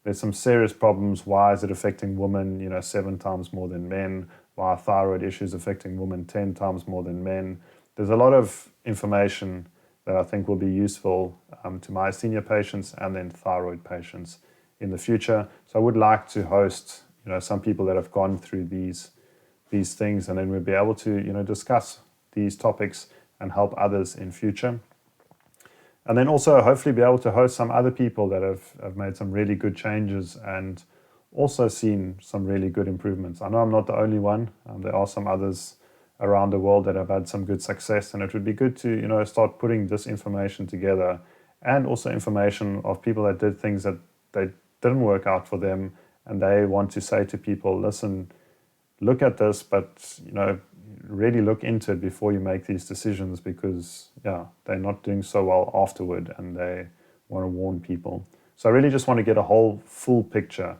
there's some serious problems. Why is it affecting women, 7 times more than men? Why are thyroid issues affecting women 10 times more than men? There's a lot of information that I think will be useful to myasthenia patients and then thyroid patients in the future. So I would like to host, some people that have gone through these things, and then we'll be able to, discuss these topics and help others in future. And then also hopefully be able to host some other people that have made some really good changes and also seen some really good improvements. I know I'm not the only one. There are some others around the world that have had some good success, and it would be good to, start putting this information together, and also information of people that did things that they didn't work out for them, and they want to say to people, listen, look at this, but really look into it before you make these decisions, because they're not doing so well afterward, and they want to warn people. So I really just want to get a whole full picture,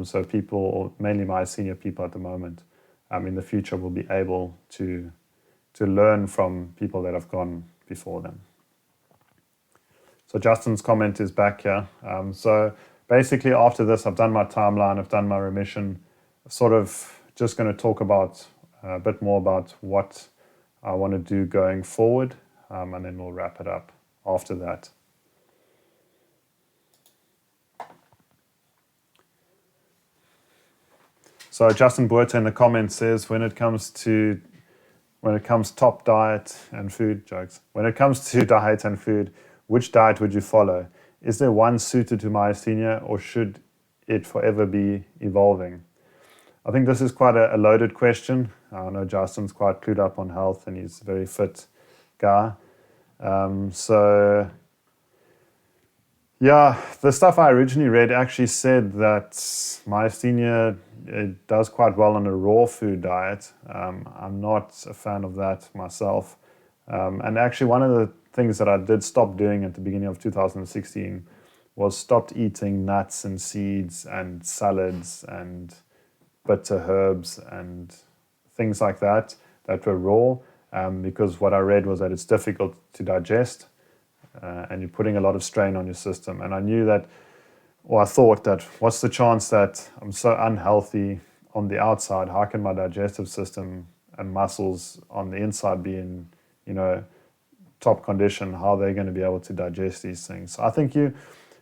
so people, mainly myasthenia people at the moment, in the future will be able to learn from people that have gone before them. So Justin's comment is back here. So basically after this, I've done my timeline, I've done my remission, sort of just going to talk about a bit more about what I want to do going forward, and then we'll wrap it up after that. So Justin Buerta in the comments says, when it comes top diet and food, jokes. When it comes to diet and food, which diet would you follow? Is there one suited to myasthenia, or should it forever be evolving? I think this is quite a loaded question. I know Justin's quite clued up on health, and he's a very fit guy. The stuff I originally read actually said that myasthenia, it does quite well on a raw food diet. I'm not a fan of that myself. And actually one of the things that I did stop doing at the beginning of 2016 was stopped eating nuts and seeds and salads and bitter herbs and things like that were raw, because what I read was that it's difficult to digest, and you're putting a lot of strain on your system. And I knew that, or I thought that, what's the chance that I'm so unhealthy on the outside? How can my digestive system and muscles on the inside be in, top condition? How are they going to be able to digest these things? So I think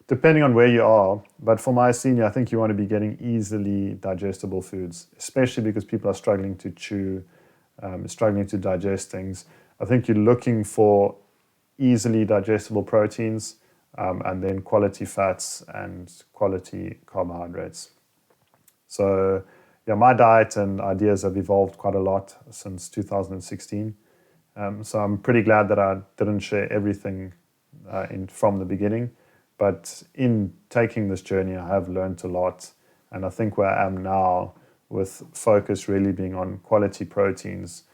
depending on where you are, but for myasthenia, I think you want to be getting easily digestible foods, especially because people are struggling to chew, struggling to digest things. I think you're looking for easily digestible proteins, and then quality fats and quality carbohydrates. So my diet and ideas have evolved quite a lot since 2016. So I'm pretty glad that I didn't share everything from the beginning. But in taking this journey, I have learned a lot. And I think where I am now, with focus really being on quality proteins,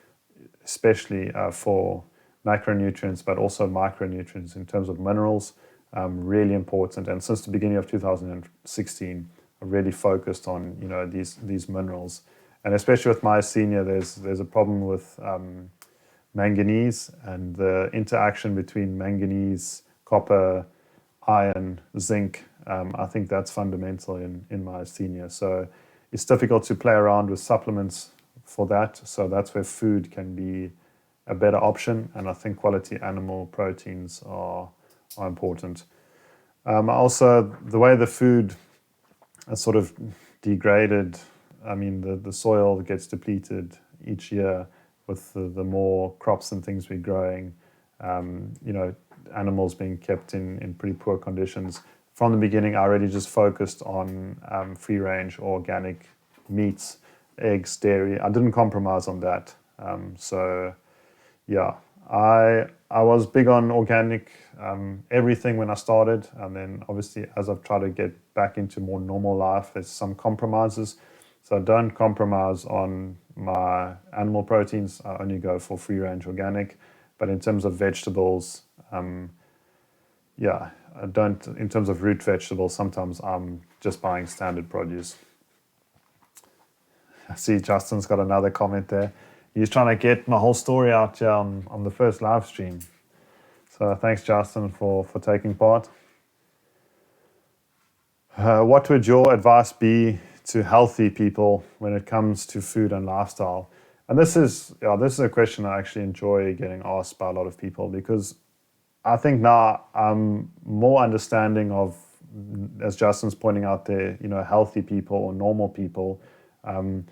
especially for macronutrients, but also micronutrients in terms of minerals, really important. And since the beginning of 2016, I've really focused on these minerals. And especially with myasthenia, there's a problem with manganese, and the interaction between manganese, copper, iron, zinc. I think that's fundamental in myasthenia. So it's difficult to play around with supplements for that. So that's where food can be a better option. And I think quality animal proteins are important. Also, the way the food is sort of degraded, I mean, the soil gets depleted each year with the more crops and things we're growing, animals being kept in pretty poor conditions. From the beginning, I already just focused on free-range organic meats, eggs, dairy. I didn't compromise on that. I was big on organic everything when I started, and then obviously as I've tried to get back into more normal life, there's some compromises. So I don't compromise on my animal proteins. I only go for free-range organic. But in terms of vegetables, I don't. In terms of root vegetables, sometimes I'm just buying standard produce. I see Justin's got another comment there. He's trying to get my whole story out here on the first live stream. So thanks, Justin, for taking part. What would your advice be to healthy people when it comes to food and lifestyle? And this is a question I actually enjoy getting asked by a lot of people, because I think now I'm more understanding of, as Justin's pointing out there, healthy people or normal people. They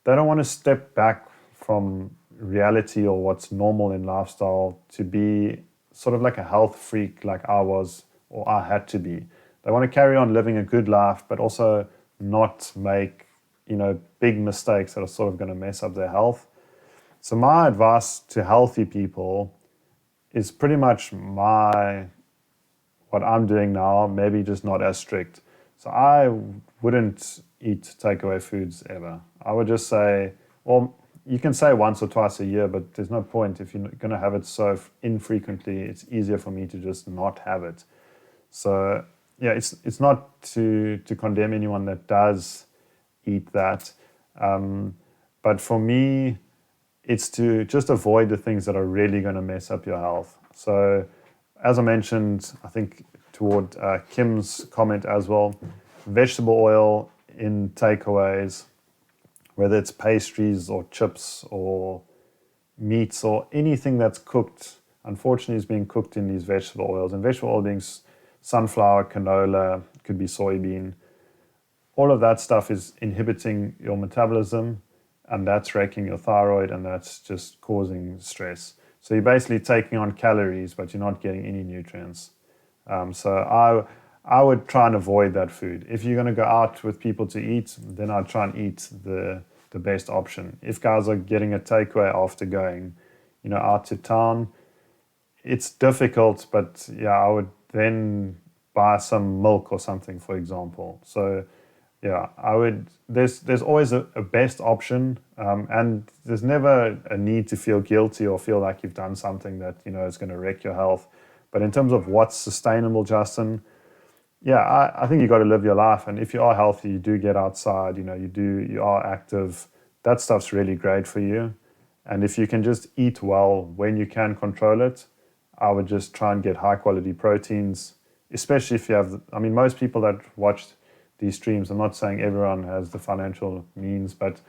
don't want to step back from reality or what's normal in lifestyle to be sort of like a health freak like I was or I had to be. They want to carry on living a good life, but also not make, big mistakes that are sort of going to mess up their health. So my advice to healthy people is pretty much what I'm doing now, maybe just not as strict. So I wouldn't eat takeaway foods ever. I would just say, well, you can say once or twice a year, but there's no point if you're going to have it so infrequently. It's easier for me to just not have it. So yeah, it's not to condemn anyone that does eat that, but for me, it's to just avoid the things that are really going to mess up your health. So as I mentioned, I think toward Kim's comment as well, vegetable oil in takeaways, whether it's pastries or chips or meats or anything that's cooked, unfortunately is being cooked in these vegetable oils. And vegetable oil being sunflower, canola, could be soybean. All of that stuff is inhibiting your metabolism, and that's wrecking your thyroid, and that's just causing stress. So you're basically taking on calories, but you're not getting any nutrients. So I would try and avoid that food. If you're going to go out with people to eat, then I'd try and eat the best option. If guys are getting a takeaway after going, out to town, it's difficult, but yeah, I would then buy some milk or something, for example. So yeah, I would. There's always a best option, and there's never a need to feel guilty or feel like you've done something that is going to wreck your health. But in terms of what's sustainable, Justin, yeah, I think you got to live your life, and if you are healthy, you do get outside. You are active. That stuff's really great for you, and if you can just eat well when you can control it, I would just try and get high quality proteins, especially if you have. I mean, most people that watched these streams, I'm not saying everyone has the financial means, but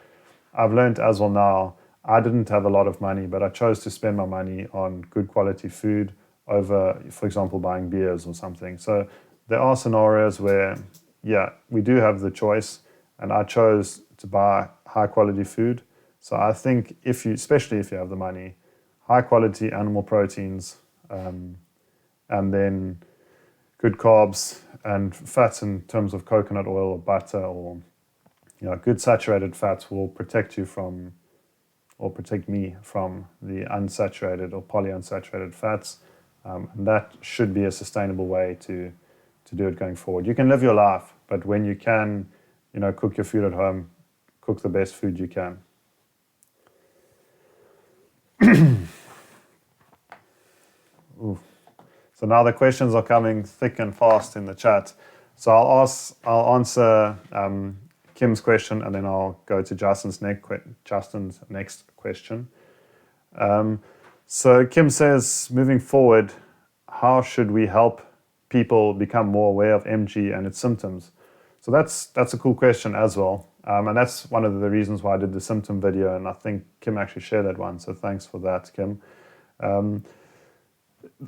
I've learned as well now, I didn't have a lot of money, but I chose to spend my money on good quality food over, for example, buying beers or something. So there are scenarios where, yeah, we do have the choice, and I chose to buy high quality food. So I think especially if you have the money, high quality animal proteins, and then good carbs and fats in terms of coconut oil or butter or good saturated fats will protect you from, or protect me from, the unsaturated or polyunsaturated fats. And that should be a sustainable way to do it going forward. You can live your life, but when you can, cook your food at home, cook the best food you can. Ooh. So now the questions are coming thick and fast in the chat. So I'll answer Kim's question, and then I'll go to Justin's next question. So Kim says, moving forward, how should we help people become more aware of MG and its symptoms? So that's a cool question as well. And that's one of the reasons why I did the symptom video, and I think Kim actually shared that one. So thanks for that, Kim.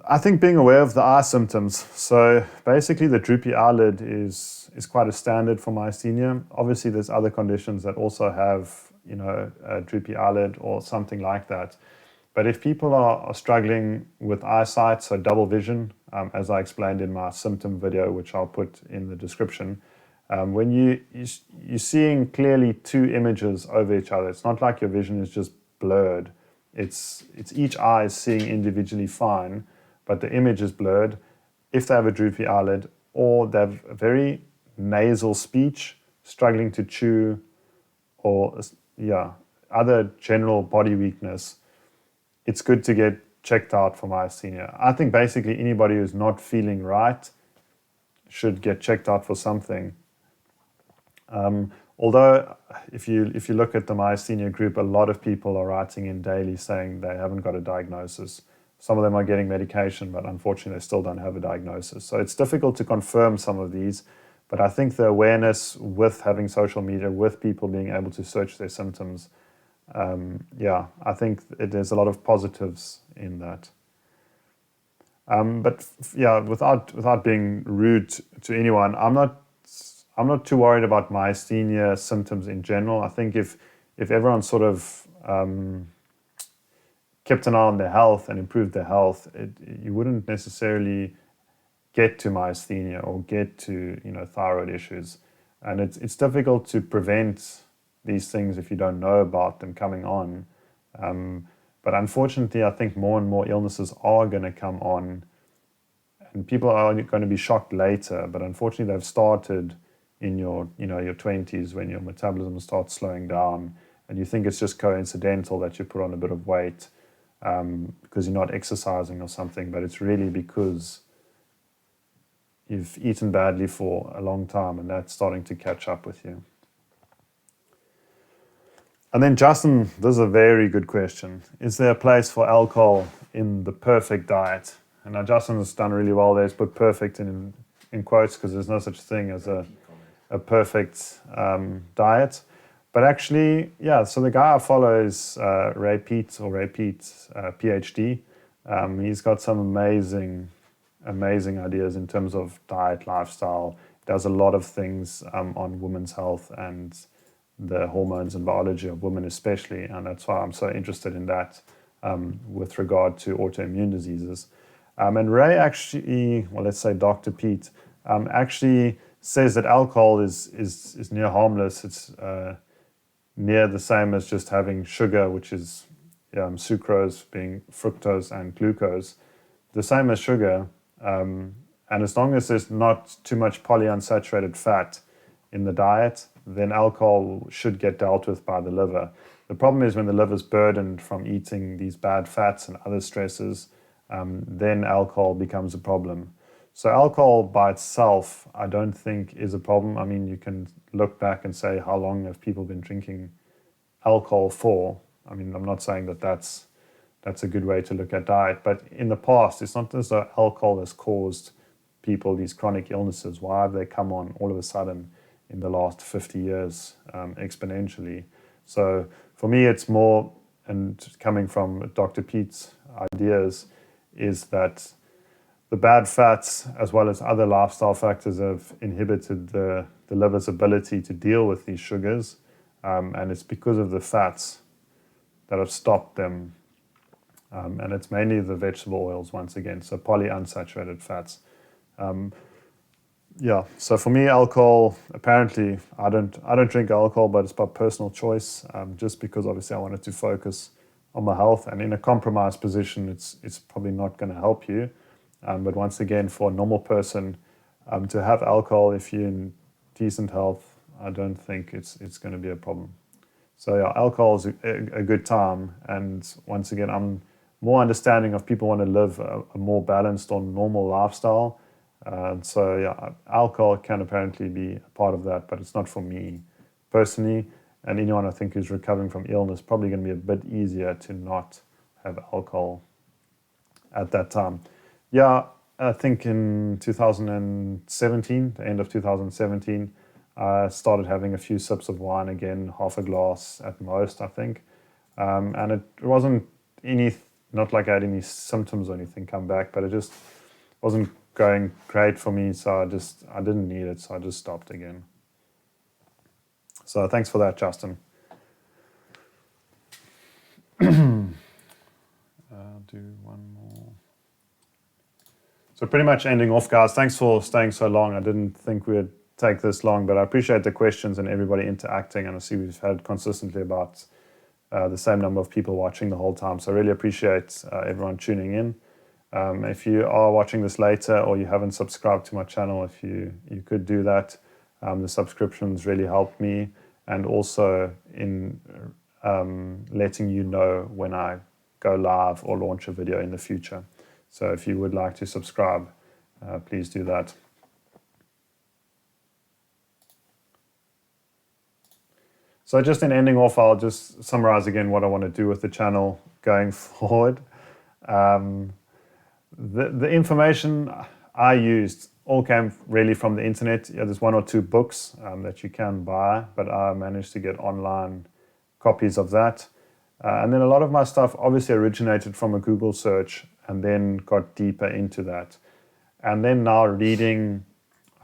I think being aware of the eye symptoms. So basically, the droopy eyelid is quite a standard for myasthenia. Obviously, there's other conditions that also have, a droopy eyelid or something like that. But if people are struggling with eyesight, so double vision, as I explained in my symptom video, which I'll put in the description, when you're seeing clearly two images over each other, it's not like your vision is just blurred. It's each eye is seeing individually fine, but the image is blurred. If they have a droopy eyelid or they have a very nasal speech, struggling to chew, or other general body weakness, it's good to get checked out for myasthenia. I think basically anybody who's not feeling right should get checked out for something. Although if you look at the myasthenia group, a lot of people are writing in daily saying they haven't got a diagnosis. Some of them are getting medication, but unfortunately they still don't have a diagnosis. So it's difficult to confirm some of these, but I think the awareness with having social media, with people being able to search their symptoms, I think there's a lot of positives in that. Without being rude to anyone, I'm not too worried about myasthenia symptoms in general. I think if everyone sort of kept an eye on their health and improved their health, you wouldn't necessarily get to myasthenia or get to thyroid issues. And it's difficult to prevent these things if you don't know about them coming on. But unfortunately, I think more and more illnesses are going to come on, and people are going to be shocked later. But unfortunately, they've started in your 20s when your metabolism starts slowing down, and you think it's just coincidental that you put on a bit of weight because you're not exercising or something, but it's really because you've eaten badly for a long time, and that's starting to catch up with you. And then Justin, this is a very good question. Is there a place for alcohol in the perfect diet? And now Justin has done really well there. He's put perfect in quotes because there's no such thing as a perfect diet. But actually, so the guy I follow is Ray Peat, PhD. He's got some amazing ideas in terms of diet, lifestyle. Does a lot of things on women's health and the hormones and biology of women especially, and that's why I'm so interested in that with regard to autoimmune diseases. And Ray actually, let's say Dr. Pete, actually says that alcohol is near harmless. It's near the same as just having sugar, which is sucrose being fructose and glucose, the same as sugar. And as long as there's not too much polyunsaturated fat in the diet, then alcohol should get dealt with by the liver. The problem is when the liver's burdened from eating these bad fats and other stresses, then alcohol becomes a problem. So alcohol by itself, I don't think is a problem. I mean, you can look back and say, how long have people been drinking alcohol for? I mean, I'm not saying that that's a good way to look at diet, but in the past, it's not as though alcohol has caused people these chronic illnesses. Why have they come on all of a sudden in the last 50 years exponentially? So for me, it's more, and coming from Dr. Pete's ideas, is that the bad fats as well as other lifestyle factors have inhibited the liver's ability to deal with these sugars, and it's because of the fats that have stopped them, and it's mainly the vegetable oils once again, so polyunsaturated fats. So for me, alcohol, apparently, I don't drink alcohol, but it's by personal choice, just because obviously I wanted to focus on my health, and in a compromised position, it's probably not going to help you. But once again, for a normal person, to have alcohol, if you're in decent health, I don't think it's going to be a problem. So alcohol is a good time, and once again, I'm more understanding of people want to live a more balanced or normal lifestyle. Alcohol can apparently be a part of that, but it's not for me personally. And anyone I think who's recovering from illness, probably going to be a bit easier to not have alcohol at that time. I think in 2017, the end of 2017, I started having a few sips of wine again, half a glass at most, I think. And it wasn't not like I had any symptoms or anything come back, but it just wasn't going great for me, so I didn't need it, so I just stopped again. So thanks for that, Justin. I'll do one more. So pretty much ending off, guys. Thanks for staying so long. I didn't think we'd take this long, but I appreciate the questions and everybody interacting, and I see we've had consistently about the same number of people watching the whole time, so I really appreciate everyone tuning in. If you are watching this later or you haven't subscribed to my channel, if you could do that. The subscriptions really help me, and also in letting you know when I go live or launch a video in the future. So if you would like to subscribe, please do that. So just in ending off, I'll just summarize again what I want to do with the channel going forward. The information I used all came really from the internet. Yeah, there's one or two books that you can buy, but I managed to get online copies of that. And then a lot of my stuff obviously originated from a Google search and then got deeper into that. And then now reading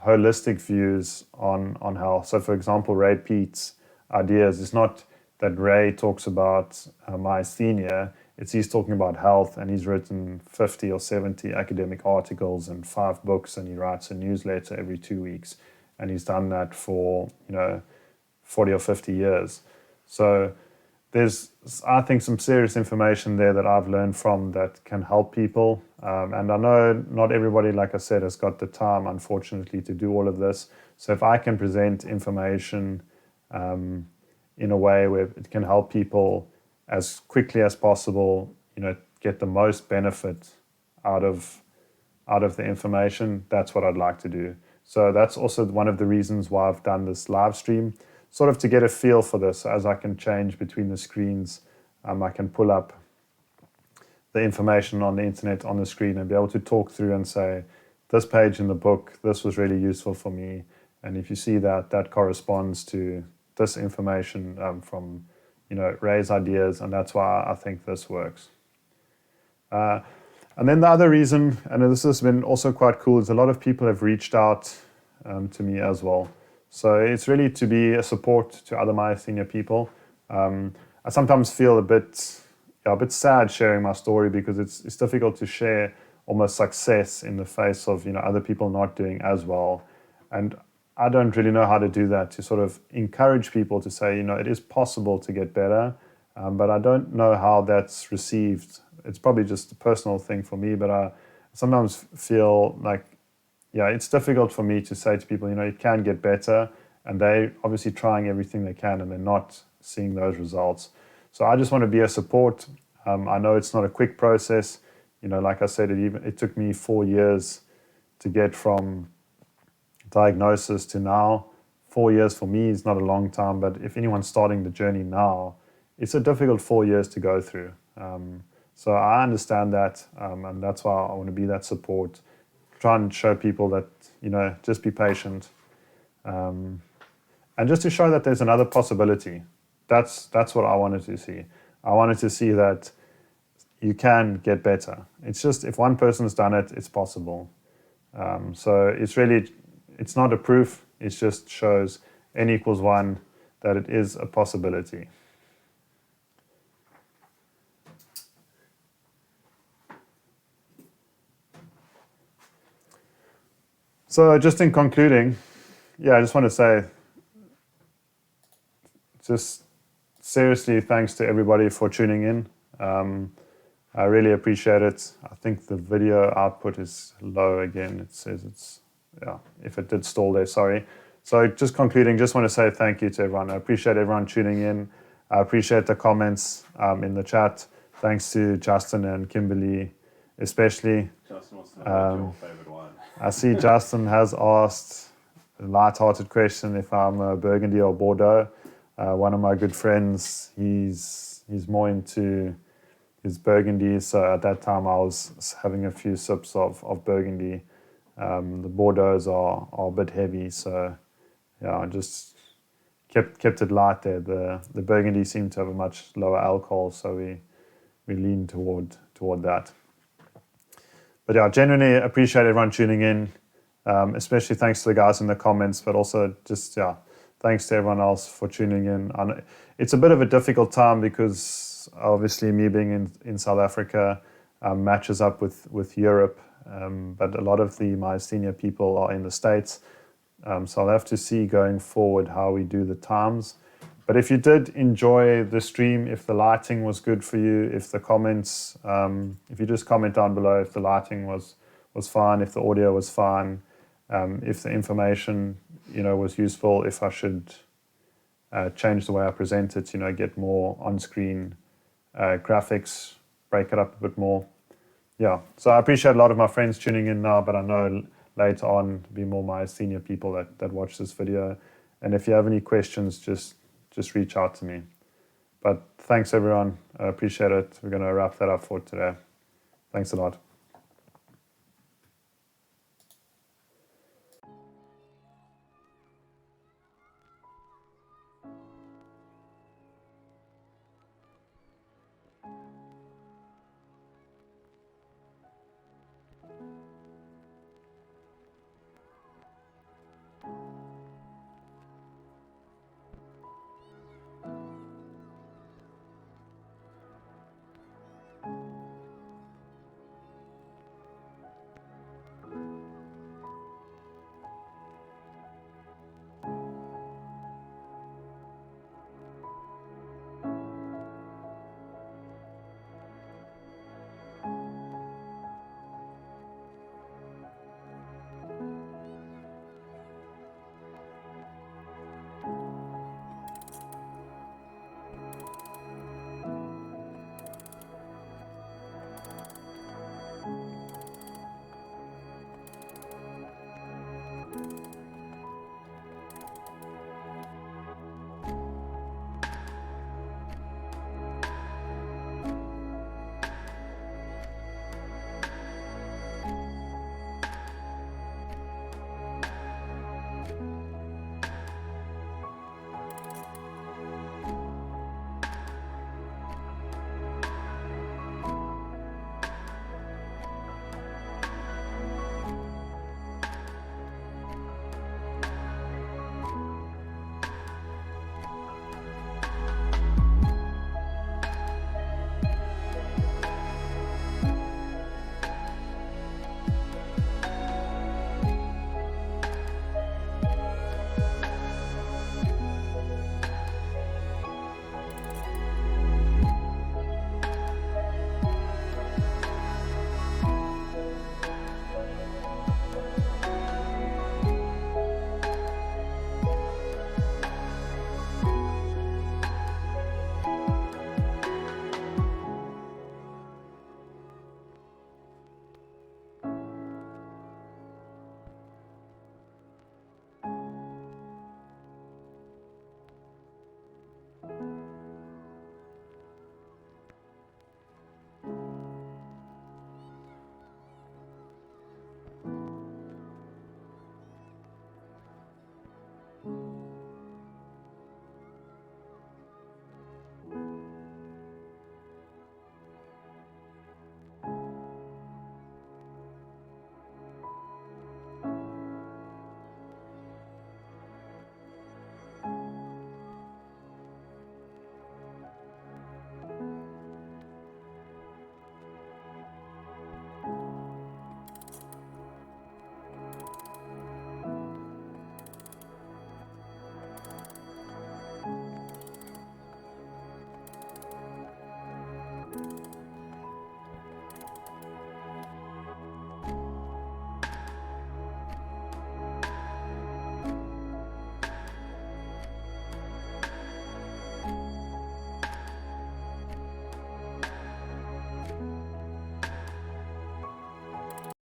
holistic views on health. So for example, Ray Peat's ideas, it's not that Ray talks about myasthenia, he's talking about health, and he's written 50 or 70 academic articles and 5 books, and he writes a newsletter every 2 weeks, and he's done that for 40 or 50 years. So there's, I think, some serious information there that I've learned from that can help people. And I know not everybody, like I said, has got the time, unfortunately, to do all of this. So if I can present information in a way where it can help people as quickly as possible, get the most benefit out of the information, that's what I'd like to do. So that's also one of the reasons why I've done this live stream, sort of to get a feel for this. As I can change between the screens, I can pull up the information on the internet on the screen and be able to talk through and say, this page in the book, this was really useful for me. And if you see that corresponds to this information from Ray's ideas, and that's why I think this works. And then the other reason, and this has been also quite cool, is a lot of people have reached out to me as well. So it's really to be a support to other myasthenia people. I sometimes feel a bit sad sharing my story, because it's difficult to share almost success in the face of other people not doing as well. And I don't really know how to do that, to sort of encourage people to say, it is possible to get better, but I don't know how that's received. It's probably just a personal thing for me, but I sometimes feel like, it's difficult for me to say to people, it can get better, and they're obviously trying everything they can and they're not seeing those results. So I just want to be a support. I know it's not a quick process. Like I said, it took me 4 years to get from diagnosis to now. 4 years for me is not a long time, but if anyone's starting the journey now, it's a difficult 4 years to go through. So I understand that, and that's why I want to be that support. Try and show people that, just be patient. And just to show that there's another possibility. That's what I wanted to see. I wanted to see that you can get better. It's just, if one person's done it, it's possible. So it's not a proof, it just shows n equals 1, that it is a possibility. So just in concluding, I just want to say, just seriously, thanks to everybody for tuning in. I really appreciate it. I think the video output is low again. It says if it did stall there, sorry. So just concluding, just want to say thank you to everyone. I appreciate everyone tuning in. I appreciate the comments in the chat. Thanks to Justin and Kimberly, especially. Justin wants to know your favorite wine. I see Justin has asked a light-hearted question if I'm a Burgundy or Bordeaux. One of my good friends, he's more into his Burgundy, so at that time I was having a few sips of Burgundy. The Bordeaux's are a bit heavy, so I just kept it light there. The Burgundy seemed to have a much lower alcohol, so we leaned toward toward that. But yeah, genuinely appreciate everyone tuning in, especially thanks to the guys in the comments, but also just, yeah, thanks to everyone else for tuning in. And it's a bit of a difficult time because obviously me being in South Africa matches up with Europe, but a lot of the myasthenia people are in the States. So I'll have to see going forward how we do the times. But if you did enjoy the stream, if the lighting was good for you, if the comments, if you just comment down below if the lighting was fine, if the audio was fine, if the information, was useful, if I should change the way I present it, get more on-screen graphics, break it up a bit more. Yeah, so I appreciate a lot of my friends tuning in now, but I know later on there'll be more myasthenia people that watch this video. And if you have any questions, just reach out to me. But thanks everyone, I appreciate it. We're going to wrap that up for today. Thanks a lot.